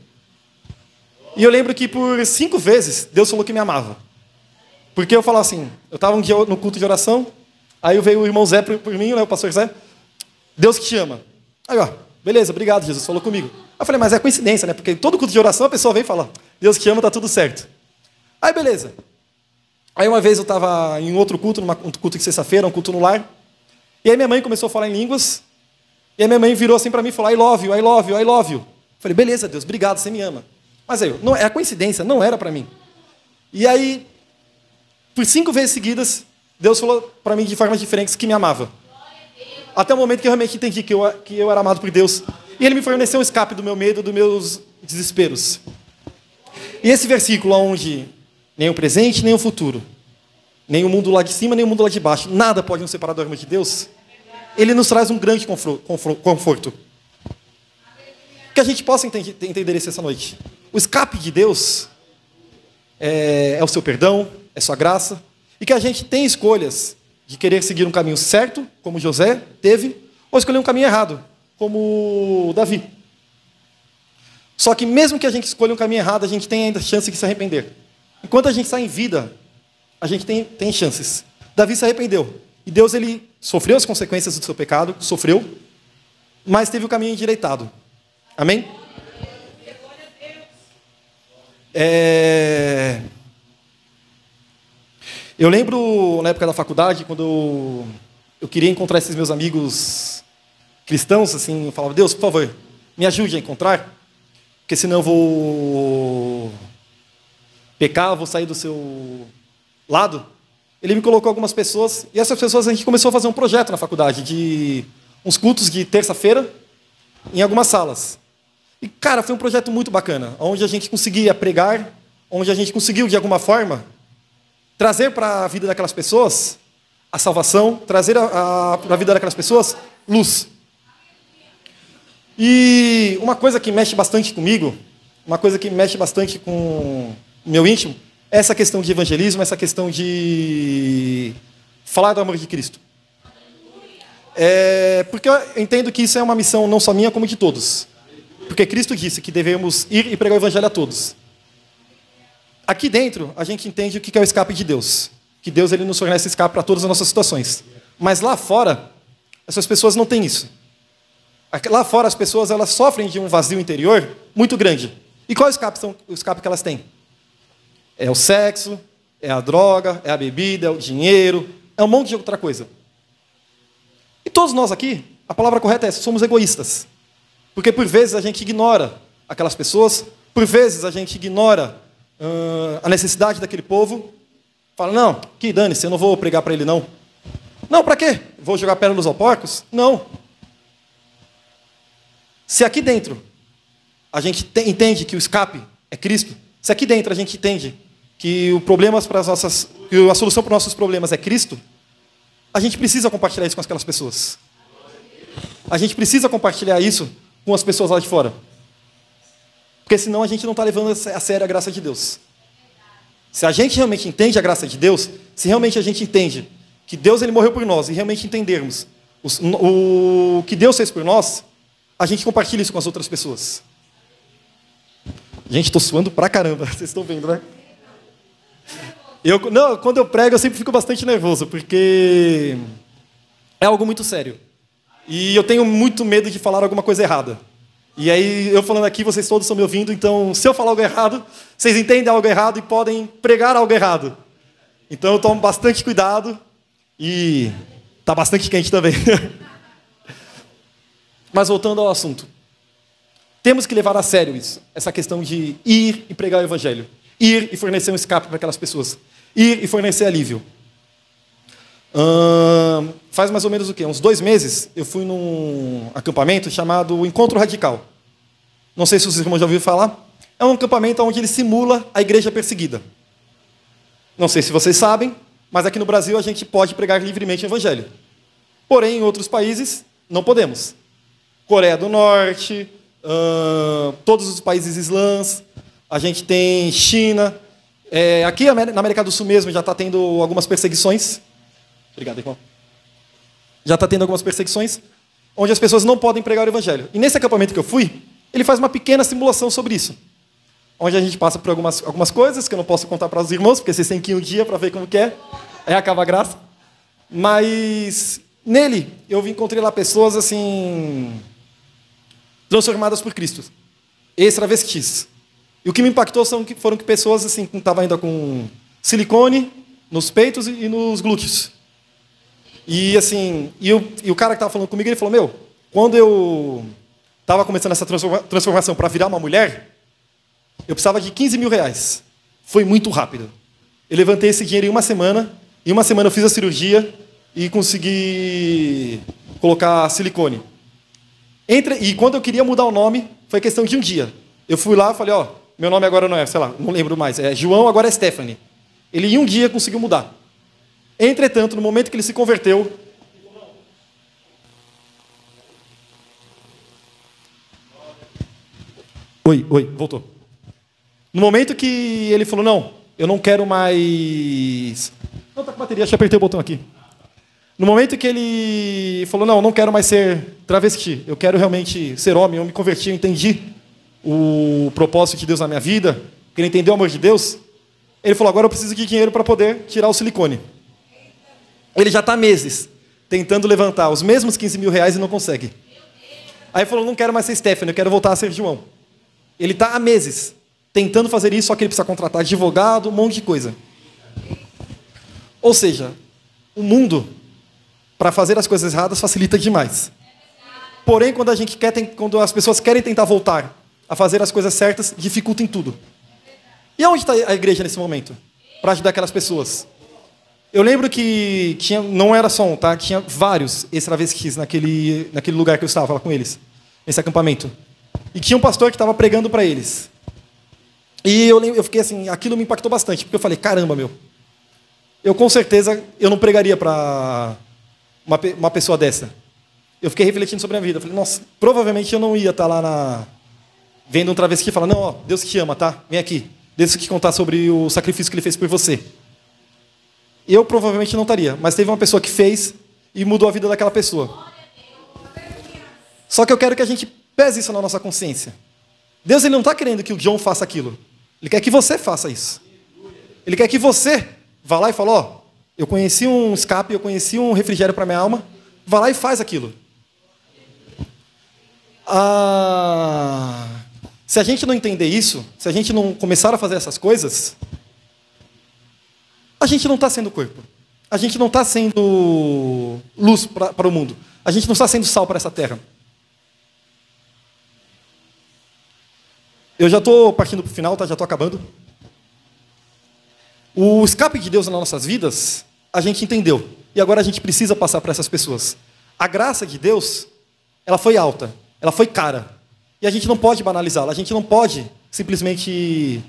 E eu lembro que por 5 vezes, Deus falou que me amava. Porque eu falava assim, eu estava um dia no culto de oração, aí veio o irmão Zé por mim, né, o pastor Zé, Deus que te ama. Aí, ó, beleza, obrigado, Jesus, falou comigo. Eu falei, mas é coincidência, né? Porque todo culto de oração a pessoa vem e fala, Deus que te ama, tá tudo certo. Aí, beleza. Aí uma vez eu estava em outro culto, um culto de sexta-feira, um culto no lar, e aí minha mãe começou a falar em línguas, e aí minha mãe virou assim para mim e falou, I love you, I love you, I love you. Eu falei, beleza, Deus, obrigado, você me ama. Mas aí, não, é a coincidência, não era para mim. E aí, por 5 vezes seguidas, Deus falou para mim de formas diferentes que me amava. Até o momento que eu realmente entendi que eu era amado por Deus. E Ele me forneceu um escape do meu medo, dos meus desesperos. E esse versículo onde nem o presente, nem o futuro, nem o mundo lá de cima, nem o mundo lá de baixo, nada pode nos separar do amor de Deus, Ele nos traz um grande conforto. Que a gente possa entender isso essa noite. O escape de Deus é o seu perdão, é sua graça, e que a gente tem escolhas de querer seguir um caminho certo, como José teve, ou escolher um caminho errado, como Davi. Só que mesmo que a gente escolha um caminho errado, a gente tem ainda chance de se arrepender. Enquanto a gente está em vida, a gente tem chances. Davi se arrependeu. E Deus, ele sofreu as consequências do seu pecado, sofreu, mas teve o caminho endireitado. Amém? Eu lembro, na época da faculdade, quando eu queria encontrar esses meus amigos cristãos, assim, eu falava, Deus, por favor, me ajude a encontrar, porque senão eu vou pecar, eu vou sair do seu lado. Ele me colocou algumas pessoas, e essas pessoas a gente começou a fazer um projeto na faculdade, de uns cultos de terça-feira, em algumas salas. E, cara, foi um projeto muito bacana, onde a gente conseguia pregar, onde a gente conseguiu, de alguma forma, trazer para a vida daquelas pessoas a salvação, trazer para a vida daquelas pessoas luz. E uma coisa que mexe bastante comigo, uma coisa que mexe bastante com o meu íntimo, é essa questão de evangelismo, essa questão de falar do amor de Cristo. Porque eu entendo que isso é uma missão não só minha, como de todos. Porque Cristo disse que devemos ir e pregar o evangelho a todos. Aqui dentro, a gente entende o que é o escape de Deus. Que Deus ele nos fornece escape para todas as nossas situações. Mas lá fora, essas pessoas não têm isso. Lá fora, as pessoas elas sofrem de um vazio interior muito grande. E qual é o escape que elas têm? É o sexo, é a droga, é a bebida, é o dinheiro, é um monte de outra coisa. E todos nós aqui, a palavra correta é essa, somos egoístas. Porque por vezes a gente ignora aquelas pessoas, por vezes a gente ignora a necessidade daquele povo. Fala, não, que dane-se, eu não vou pregar para ele não. Não, para quê? Vou jogar pérolas aos porcos? Não. Se aqui dentro a gente entende que o escape é Cristo, se aqui dentro a gente entende que a solução para os nossos problemas é Cristo, a gente precisa compartilhar isso com aquelas pessoas. A gente precisa compartilhar isso com as pessoas lá de fora. Porque senão a gente não está levando a sério a graça de Deus. Se a gente realmente entende a graça de Deus, se realmente a gente entende que Deus ele morreu por nós e realmente entendermos o que Deus fez por nós, a gente compartilha isso com as outras pessoas. Gente, estou suando pra caramba, vocês estão vendo, né? Quando eu prego, eu sempre fico bastante nervoso, porque é algo muito sério. E eu tenho muito medo de falar alguma coisa errada. E aí, eu falando aqui, vocês todos estão me ouvindo, então, se eu falar algo errado, vocês entendem algo errado e podem pregar algo errado. Então, eu tomo bastante cuidado e está bastante quente também. Mas, voltando ao assunto. Temos que levar a sério isso, essa questão de ir e pregar o evangelho. Ir e fornecer um escape para aquelas pessoas. Ir e fornecer alívio. Faz mais ou menos o quê? Uns 2 meses, eu fui num acampamento chamado Encontro Radical. Não sei se os irmãos já ouviram falar. É um acampamento onde ele simula a igreja perseguida. Não sei se vocês sabem, mas aqui no Brasil a gente pode pregar livremente o evangelho. Porém, em outros países, não podemos. Coreia do Norte, todos os países islãs, a gente tem China. Aqui na América do Sul mesmo já está tendo algumas perseguições. Obrigado, irmão. Já está tendo algumas perseguições, onde as pessoas não podem pregar o evangelho. E nesse acampamento que eu fui, ele faz uma pequena simulação sobre isso. Onde a gente passa por algumas coisas que eu não posso contar para os irmãos, porque vocês têm que ir um dia para ver como que é. Aí acaba a graça. Mas nele, eu encontrei lá pessoas assim transformadas por Cristo. Ex-travestis. E o que me impactou foram que pessoas assim, que estavam ainda com silicone nos peitos e nos glúteos. E assim, o cara que estava falando comigo, ele falou, quando eu estava começando essa transformação para virar uma mulher, eu precisava de 15 mil reais. Foi muito rápido. Eu levantei esse dinheiro em uma semana eu fiz a cirurgia e consegui colocar silicone. E quando eu queria mudar o nome, foi questão de um dia. Eu fui lá e falei, meu nome agora não é, sei lá, não lembro mais, é João, agora é Stephanie. Ele em um dia conseguiu mudar. Entretanto, no momento que ele se converteu, voltou. No momento que ele falou, não, eu não quero mais... Não, tá com bateria, deixa eu apertar o botão aqui. No momento que ele falou, não quero mais ser travesti, eu quero realmente ser homem, eu me converti, eu entendi o propósito de Deus na minha vida, queria entender o amor de Deus, ele falou, agora eu preciso de dinheiro para poder tirar o silicone. Ele já está há meses tentando levantar os mesmos 15 mil reais e não consegue. Aí ele falou, não quero mais ser Stephanie, eu quero voltar a ser João. Ele está há meses tentando fazer isso, só que ele precisa contratar advogado, um monte de coisa. Ou seja, o mundo, para fazer as coisas erradas, facilita demais. Porém, quando as pessoas querem tentar voltar a fazer as coisas certas, dificulta em tudo. E onde está a igreja nesse momento? Para ajudar aquelas pessoas. Eu lembro que não era só um, tá? Tinha vários ex-travestis naquele lugar que eu estava lá com eles, nesse acampamento. E tinha um pastor que estava pregando para eles. E eu fiquei assim, aquilo me impactou bastante, porque eu falei, caramba, eu com certeza eu não pregaria para uma pessoa dessa. Eu fiquei refletindo sobre a minha vida. Eu falei, nossa, provavelmente eu não ia estar lá vendo um travesti e falar, não, Deus te ama, tá? Vem aqui. Deixa eu te contar sobre o sacrifício que ele fez por você. Eu provavelmente não estaria, mas teve uma pessoa que fez e mudou a vida daquela pessoa. Só que eu quero que a gente pese isso na nossa consciência. Deus ele não está querendo que o John faça aquilo. Ele quer que você faça isso. Ele quer que você vá lá e fale, ó, eu conheci um escape, eu conheci um refrigério para minha alma, vá lá e faz aquilo. Se a gente não entender isso, se a gente não começar a fazer essas coisas, a gente não está sendo corpo. A gente não está sendo luz para o mundo. A gente não está sendo sal para essa terra. Eu já estou partindo para o final, tá? Já estou acabando. O escape de Deus nas nossas vidas, a gente entendeu. E agora a gente precisa passar para essas pessoas. A graça de Deus, ela foi alta, ela foi cara. E a gente não pode banalizá-la. A gente não pode simplesmente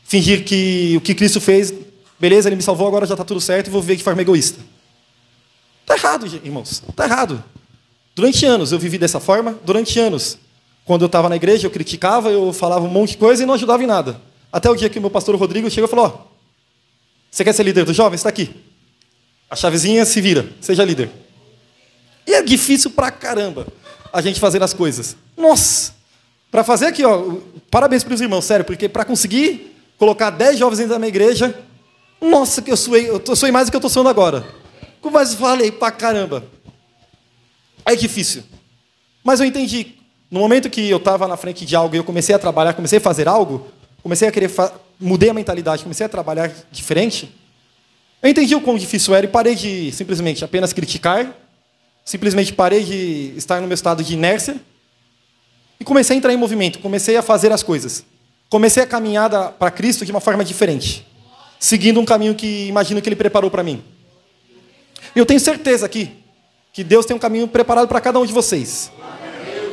fingir que o que Cristo fez, beleza, Ele me salvou, agora já está tudo certo e vou viver de forma egoísta. Está errado, irmãos. Está errado. Durante anos eu vivi dessa forma. Durante anos, quando eu estava na igreja, eu criticava, eu falava um monte de coisa e não ajudava em nada. Até o dia que o meu pastor Rodrigo chegou e falou, ó, você quer ser líder dos jovens? Está aqui. A chavezinha se vira, seja líder. E é difícil pra caramba a gente fazer as coisas. Nossa! Para fazer aqui, ó, parabéns para os irmãos, sério, porque para conseguir colocar 10 jovens dentro da minha igreja, nossa, que eu suei mais do que eu estou suando agora. Mas falei pra caramba. É difícil. Mas eu entendi. No momento que eu estava na frente de algo e eu comecei a trabalhar, comecei a fazer algo, comecei a querer... Mudei a mentalidade, comecei a trabalhar diferente, eu entendi o quão difícil era e parei de simplesmente apenas criticar, simplesmente parei de estar no meu estado de inércia e comecei a entrar em movimento, comecei a fazer as coisas. Comecei a caminhada para Cristo de uma forma diferente, seguindo um caminho que imagino que Ele preparou para mim. E eu tenho certeza aqui que Deus tem um caminho preparado para cada um de vocês.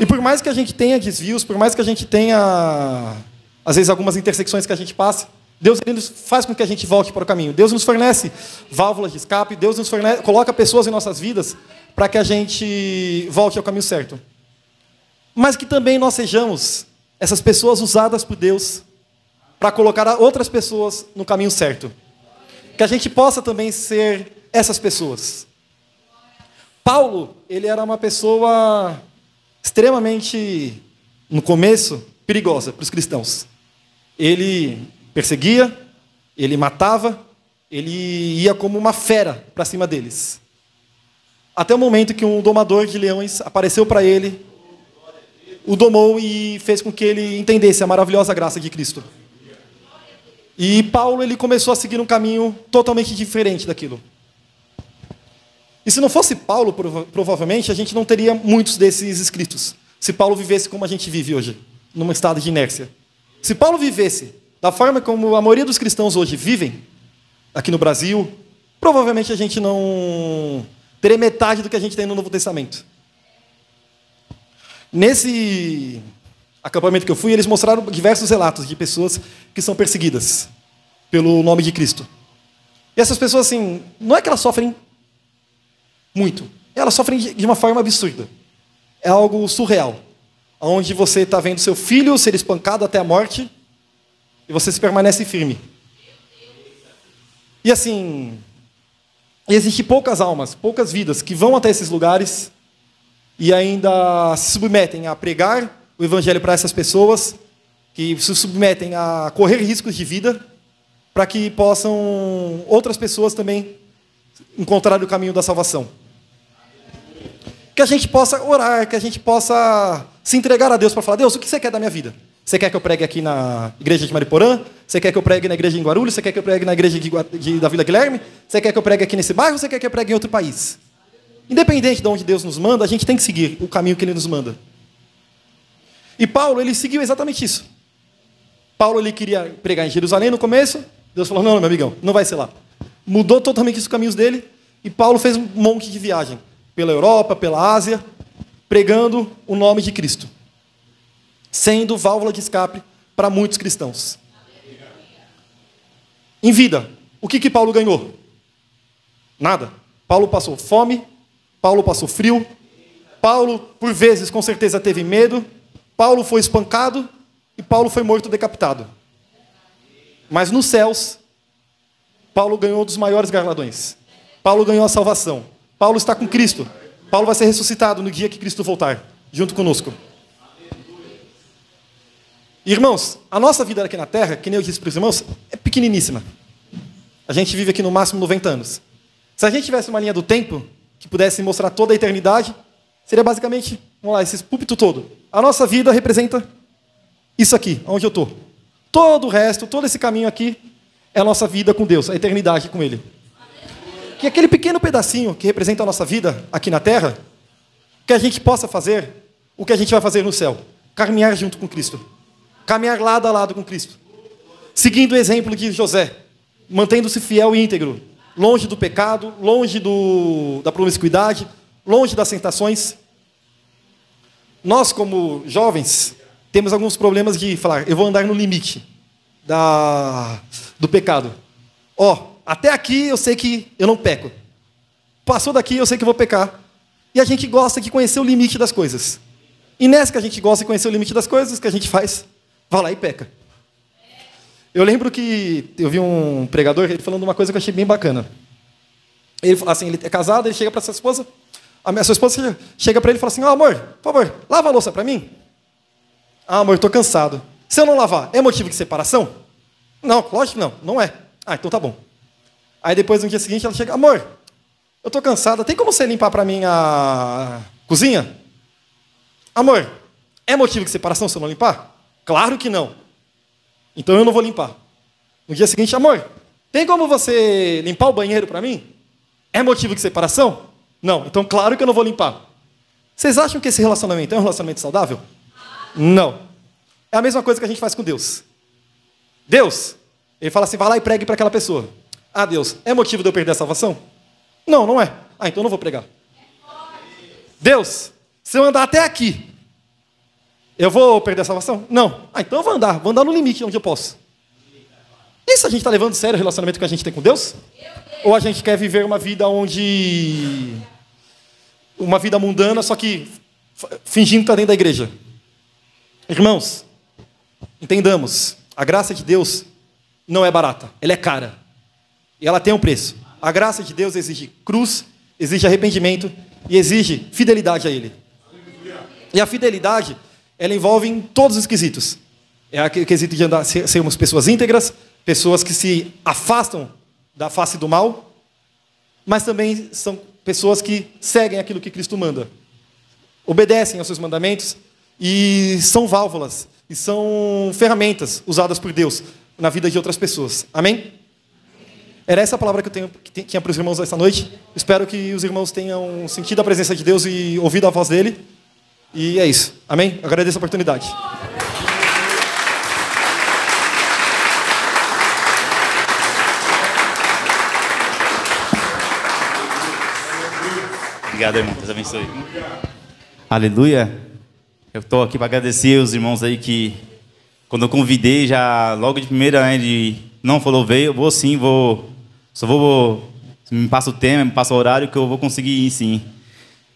E por mais que a gente tenha desvios, por mais que a gente tenha, às vezes, algumas intersecções que a gente passe, Deus ele faz com que a gente volte para o caminho. Deus nos fornece válvulas de escape, Deus nos fornece, coloca pessoas em nossas vidas para que a gente volte ao caminho certo. Mas que também nós sejamos essas pessoas usadas por Deus para colocar outras pessoas no caminho certo. Que a gente possa também ser essas pessoas. Paulo, ele era uma pessoa extremamente, no começo, perigosa para os cristãos. Ele perseguia, ele matava, ele ia como uma fera para cima deles. Até o momento que um domador de leões apareceu para ele, o domou e fez com que ele entendesse a maravilhosa graça de Cristo. E Paulo ele começou a seguir um caminho totalmente diferente daquilo. E se não fosse Paulo, provavelmente, a gente não teria muitos desses escritos. Se Paulo vivesse como a gente vive hoje, num estado de inércia. Se Paulo vivesse da forma como a maioria dos cristãos hoje vivem, aqui no Brasil, provavelmente a gente não teria metade do que a gente tem no Novo Testamento. Nesse acampamento que eu fui, eles mostraram diversos relatos de pessoas que são perseguidas pelo nome de Cristo. E essas pessoas, assim, não é que elas sofrem muito, elas sofrem de uma forma absurda. É algo surreal, onde você está vendo seu filho ser espancado até a morte e você se permanece firme. E assim, existem poucas almas, poucas vidas que vão até esses lugares e ainda se submetem a pregar o evangelho para essas pessoas, que se submetem a correr riscos de vida, para que possam outras pessoas também encontrar o caminho da salvação. Que a gente possa orar, que a gente possa se entregar a Deus para falar, Deus, o que você quer da minha vida? Você quer que eu pregue aqui na igreja de Mariporã? Você quer que eu pregue na igreja em Guarulhos? Você quer que eu pregue na igreja da Vila Guilherme? Você quer que eu pregue aqui nesse bairro? Ou você quer que eu pregue em outro país? Independente de onde Deus nos manda, a gente tem que seguir o caminho que Ele nos manda. E Paulo, ele seguiu exatamente isso. Paulo, ele queria pregar em Jerusalém no começo. Deus falou, não, meu amigão, não vai ser lá. Mudou totalmente os caminhos dele. E Paulo fez um monte de viagem. Pela Europa, pela Ásia, pregando o nome de Cristo. Sendo válvula de escape para muitos cristãos. Em vida, o que Paulo ganhou? Nada. Paulo passou fome, Paulo passou frio, Paulo, por vezes, com certeza teve medo, Paulo foi espancado e Paulo foi morto decapitado. Mas nos céus, Paulo ganhou um dos maiores galardões. Paulo ganhou a salvação. Paulo está com Cristo. Paulo vai ser ressuscitado no dia que Cristo voltar, junto conosco. Irmãos, a nossa vida aqui na Terra, que nem eu disse para os irmãos, é pequeniníssima. A gente vive aqui no máximo 90 anos. Se a gente tivesse uma linha do tempo que pudesse mostrar toda a eternidade, seria basicamente, vamos lá, esse púlpito todo. A nossa vida representa isso aqui, onde eu estou. Todo o resto, todo esse caminho aqui, é a nossa vida com Deus, a eternidade com Ele. Que aquele pequeno pedacinho que representa a nossa vida aqui na Terra, que a gente possa fazer o que a gente vai fazer no céu. Caminhar junto com Cristo. Caminhar lado a lado com Cristo. Seguindo o exemplo de José, mantendo-se fiel e íntegro, longe do pecado, longe da promiscuidade, longe das tentações. Nós, como jovens, temos alguns problemas de falar, eu vou andar no limite do pecado. Até aqui eu sei que eu não peco. Passou daqui eu sei que eu vou pecar. E a gente gosta de conhecer o limite das coisas. E nessa que a gente gosta de conhecer o limite das coisas, o que a gente faz? Vai lá e peca. Eu lembro que eu vi um pregador ele falando uma coisa que eu achei bem bacana. Ele é casado, ele chega para sua esposa, a sua esposa chega para ele e fala assim, amor, por favor, lava a louça para mim. Amor, estou cansado. Se eu não lavar, é motivo de separação? Não, lógico que não, não é. Então tá bom. Aí depois, no dia seguinte, ela chega, amor, eu estou cansada, tem como você limpar para mim a cozinha? Amor, é motivo de separação se eu não limpar? Claro que não. Então eu não vou limpar. No dia seguinte, amor, tem como você limpar o banheiro para mim? É motivo de separação? Não. Então claro que eu não vou limpar. Vocês acham que esse relacionamento é um relacionamento saudável? Não. É a mesma coisa que a gente faz com Deus. Deus, ele fala assim, vai lá e pregue para aquela pessoa. Deus, é motivo de eu perder a salvação? Não, não é. Então eu não vou pregar. Deus, se eu andar até aqui, eu vou perder a salvação? Não. Então eu vou andar no limite onde eu posso. Isso a gente está levando sério o relacionamento que a gente tem com Deus? Ou a gente quer viver uma vida uma vida mundana, só que fingindo que está dentro da igreja? Irmãos, entendamos, a graça de Deus não é barata, ela é cara. E ela tem um preço. A graça de Deus exige cruz, exige arrependimento e exige fidelidade a Ele. E a fidelidade, ela envolve em todos os quesitos. É o quesito de sermos pessoas íntegras, pessoas que se afastam da face do mal, mas também são pessoas que seguem aquilo que Cristo manda. Obedecem aos seus mandamentos e são válvulas, e são ferramentas usadas por Deus na vida de outras pessoas. Amém? Era essa a palavra que eu tinha para os irmãos essa noite. Espero que os irmãos tenham sentido a presença de Deus e ouvido a voz dele. E é isso. Amém? Agradeço a oportunidade. Obrigado, irmão. Deus abençoe. Aleluia. Eu estou aqui para agradecer os irmãos aí que, quando eu convidei, já logo de primeira, né, ele não falou, veio, eu vou sim, só vou, me passa o tema, me passa o horário que eu vou conseguir ir sim.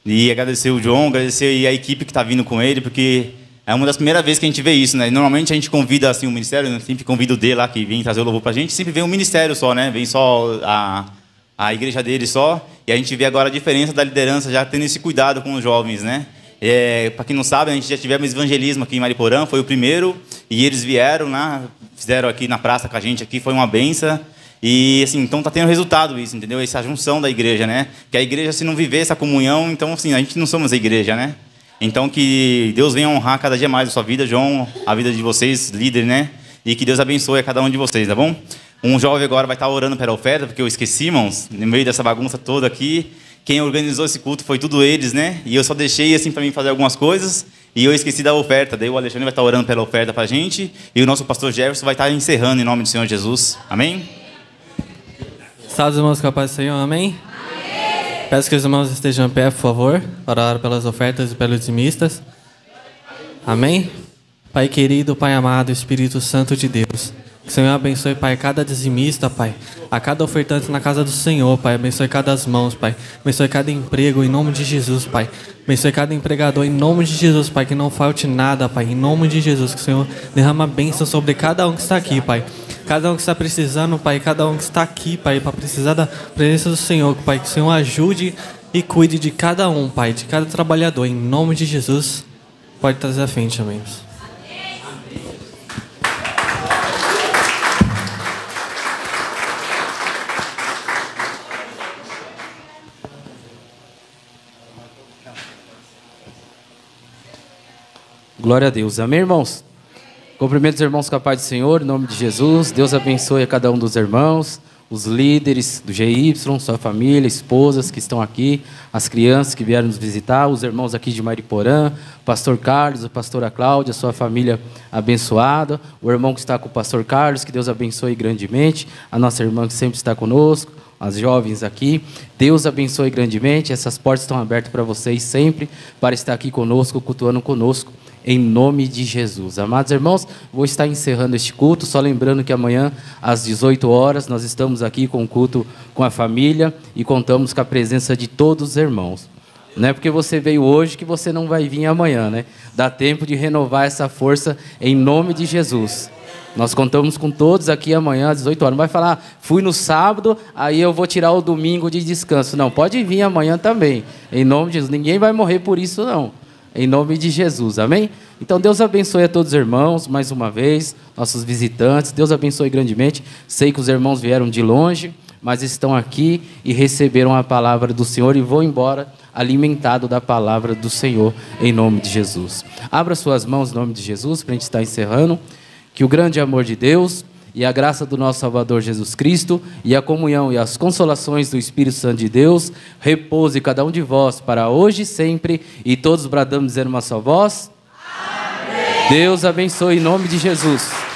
E agradecer o João, agradecer a equipe que está vindo com ele, porque é uma das primeiras vezes que a gente vê isso, né? Normalmente a gente convida assim, o ministério, né? Sempre convida o D lá, que vem trazer o louvor para a gente, sempre vem o ministério só, né? Vem só a igreja dele só, e a gente vê agora a diferença da liderança já tendo esse cuidado com os jovens, né? Para quem não sabe, a gente já tivemos evangelismo aqui em Mariporã, foi o primeiro, e eles vieram, né? Fizeram aqui na praça com a gente, aqui foi uma benção. E assim, então está tendo resultado isso, entendeu? Essa junção da igreja, né? Que a igreja, se não viver essa comunhão, então assim, a gente não somos a igreja, né? Então que Deus venha honrar cada dia mais a sua vida, João, a vida de vocês, líder, né? E que Deus abençoe a cada um de vocês, tá bom? Um jovem agora vai estar orando pela oferta, porque eu esqueci, irmãos, no meio dessa bagunça toda aqui. Quem organizou esse culto foi tudo eles, né? E eu só deixei assim para mim fazer algumas coisas e eu esqueci da oferta. Daí o Alexandre vai estar orando pela oferta para a gente e o nosso pastor Jefferson vai estar encerrando em nome do Senhor Jesus. Amém? Salve os irmãos com a paz do Senhor, amém? Amém? Peço que os irmãos estejam em pé, por favor, para orar pelas ofertas e pelos dizimistas. Amém? Pai querido, Pai amado, Espírito Santo de Deus, que o Senhor abençoe, Pai, cada dizimista, Pai, a cada ofertante na casa do Senhor, Pai, abençoe cada as mãos, Pai, abençoe cada emprego, em nome de Jesus, Pai, abençoe cada empregador, em nome de Jesus, Pai, que não falte nada, Pai, em nome de Jesus, que o Senhor derrama bênção sobre cada um que está aqui, Pai, cada um que está precisando, Pai, cada um que está aqui, Pai, para precisar da presença do Senhor, Pai, que o Senhor ajude e cuide de cada um, Pai, de cada trabalhador, em nome de Jesus, pode trazer à frente, amém. Glória a Deus. Amém, irmãos? Cumprimento os irmãos com a paz do Senhor, em nome de Jesus. Deus abençoe a cada um dos irmãos, os líderes do GY, sua família, esposas que estão aqui, as crianças que vieram nos visitar, os irmãos aqui de Mariporã, o pastor Carlos, a pastora Cláudia, sua família abençoada, o irmão que está com o pastor Carlos, que Deus abençoe grandemente, a nossa irmã que sempre está conosco, as jovens aqui, Deus abençoe grandemente, essas portas estão abertas para vocês sempre, para estar aqui conosco, cultuando conosco, em nome de Jesus. Amados irmãos, vou estar encerrando este culto, só lembrando que amanhã, às 18 horas, nós estamos aqui com o culto com a família e contamos com a presença de todos os irmãos. Não é porque você veio hoje que você não vai vir amanhã, né? Dá tempo de renovar essa força em nome de Jesus. Nós contamos com todos aqui amanhã às 18 horas. Não vai falar, fui no sábado, aí eu vou tirar o domingo de descanso. Não, pode vir amanhã também. Em nome de Jesus. Ninguém vai morrer por isso, não. Em nome de Jesus, amém? Então Deus abençoe a todos os irmãos, mais uma vez, nossos visitantes, Deus abençoe grandemente. Sei que os irmãos vieram de longe, mas estão aqui e receberam a palavra do Senhor e vão embora alimentado da palavra do Senhor, em nome de Jesus. Abra suas mãos em nome de Jesus, para a gente estar encerrando. Que o grande amor de Deus e a graça do nosso Salvador Jesus Cristo e a comunhão e as consolações do Espírito Santo de Deus repouse cada um de vós para hoje e sempre, e todos bradamos dizendo uma só voz. Amém. Deus abençoe em nome de Jesus.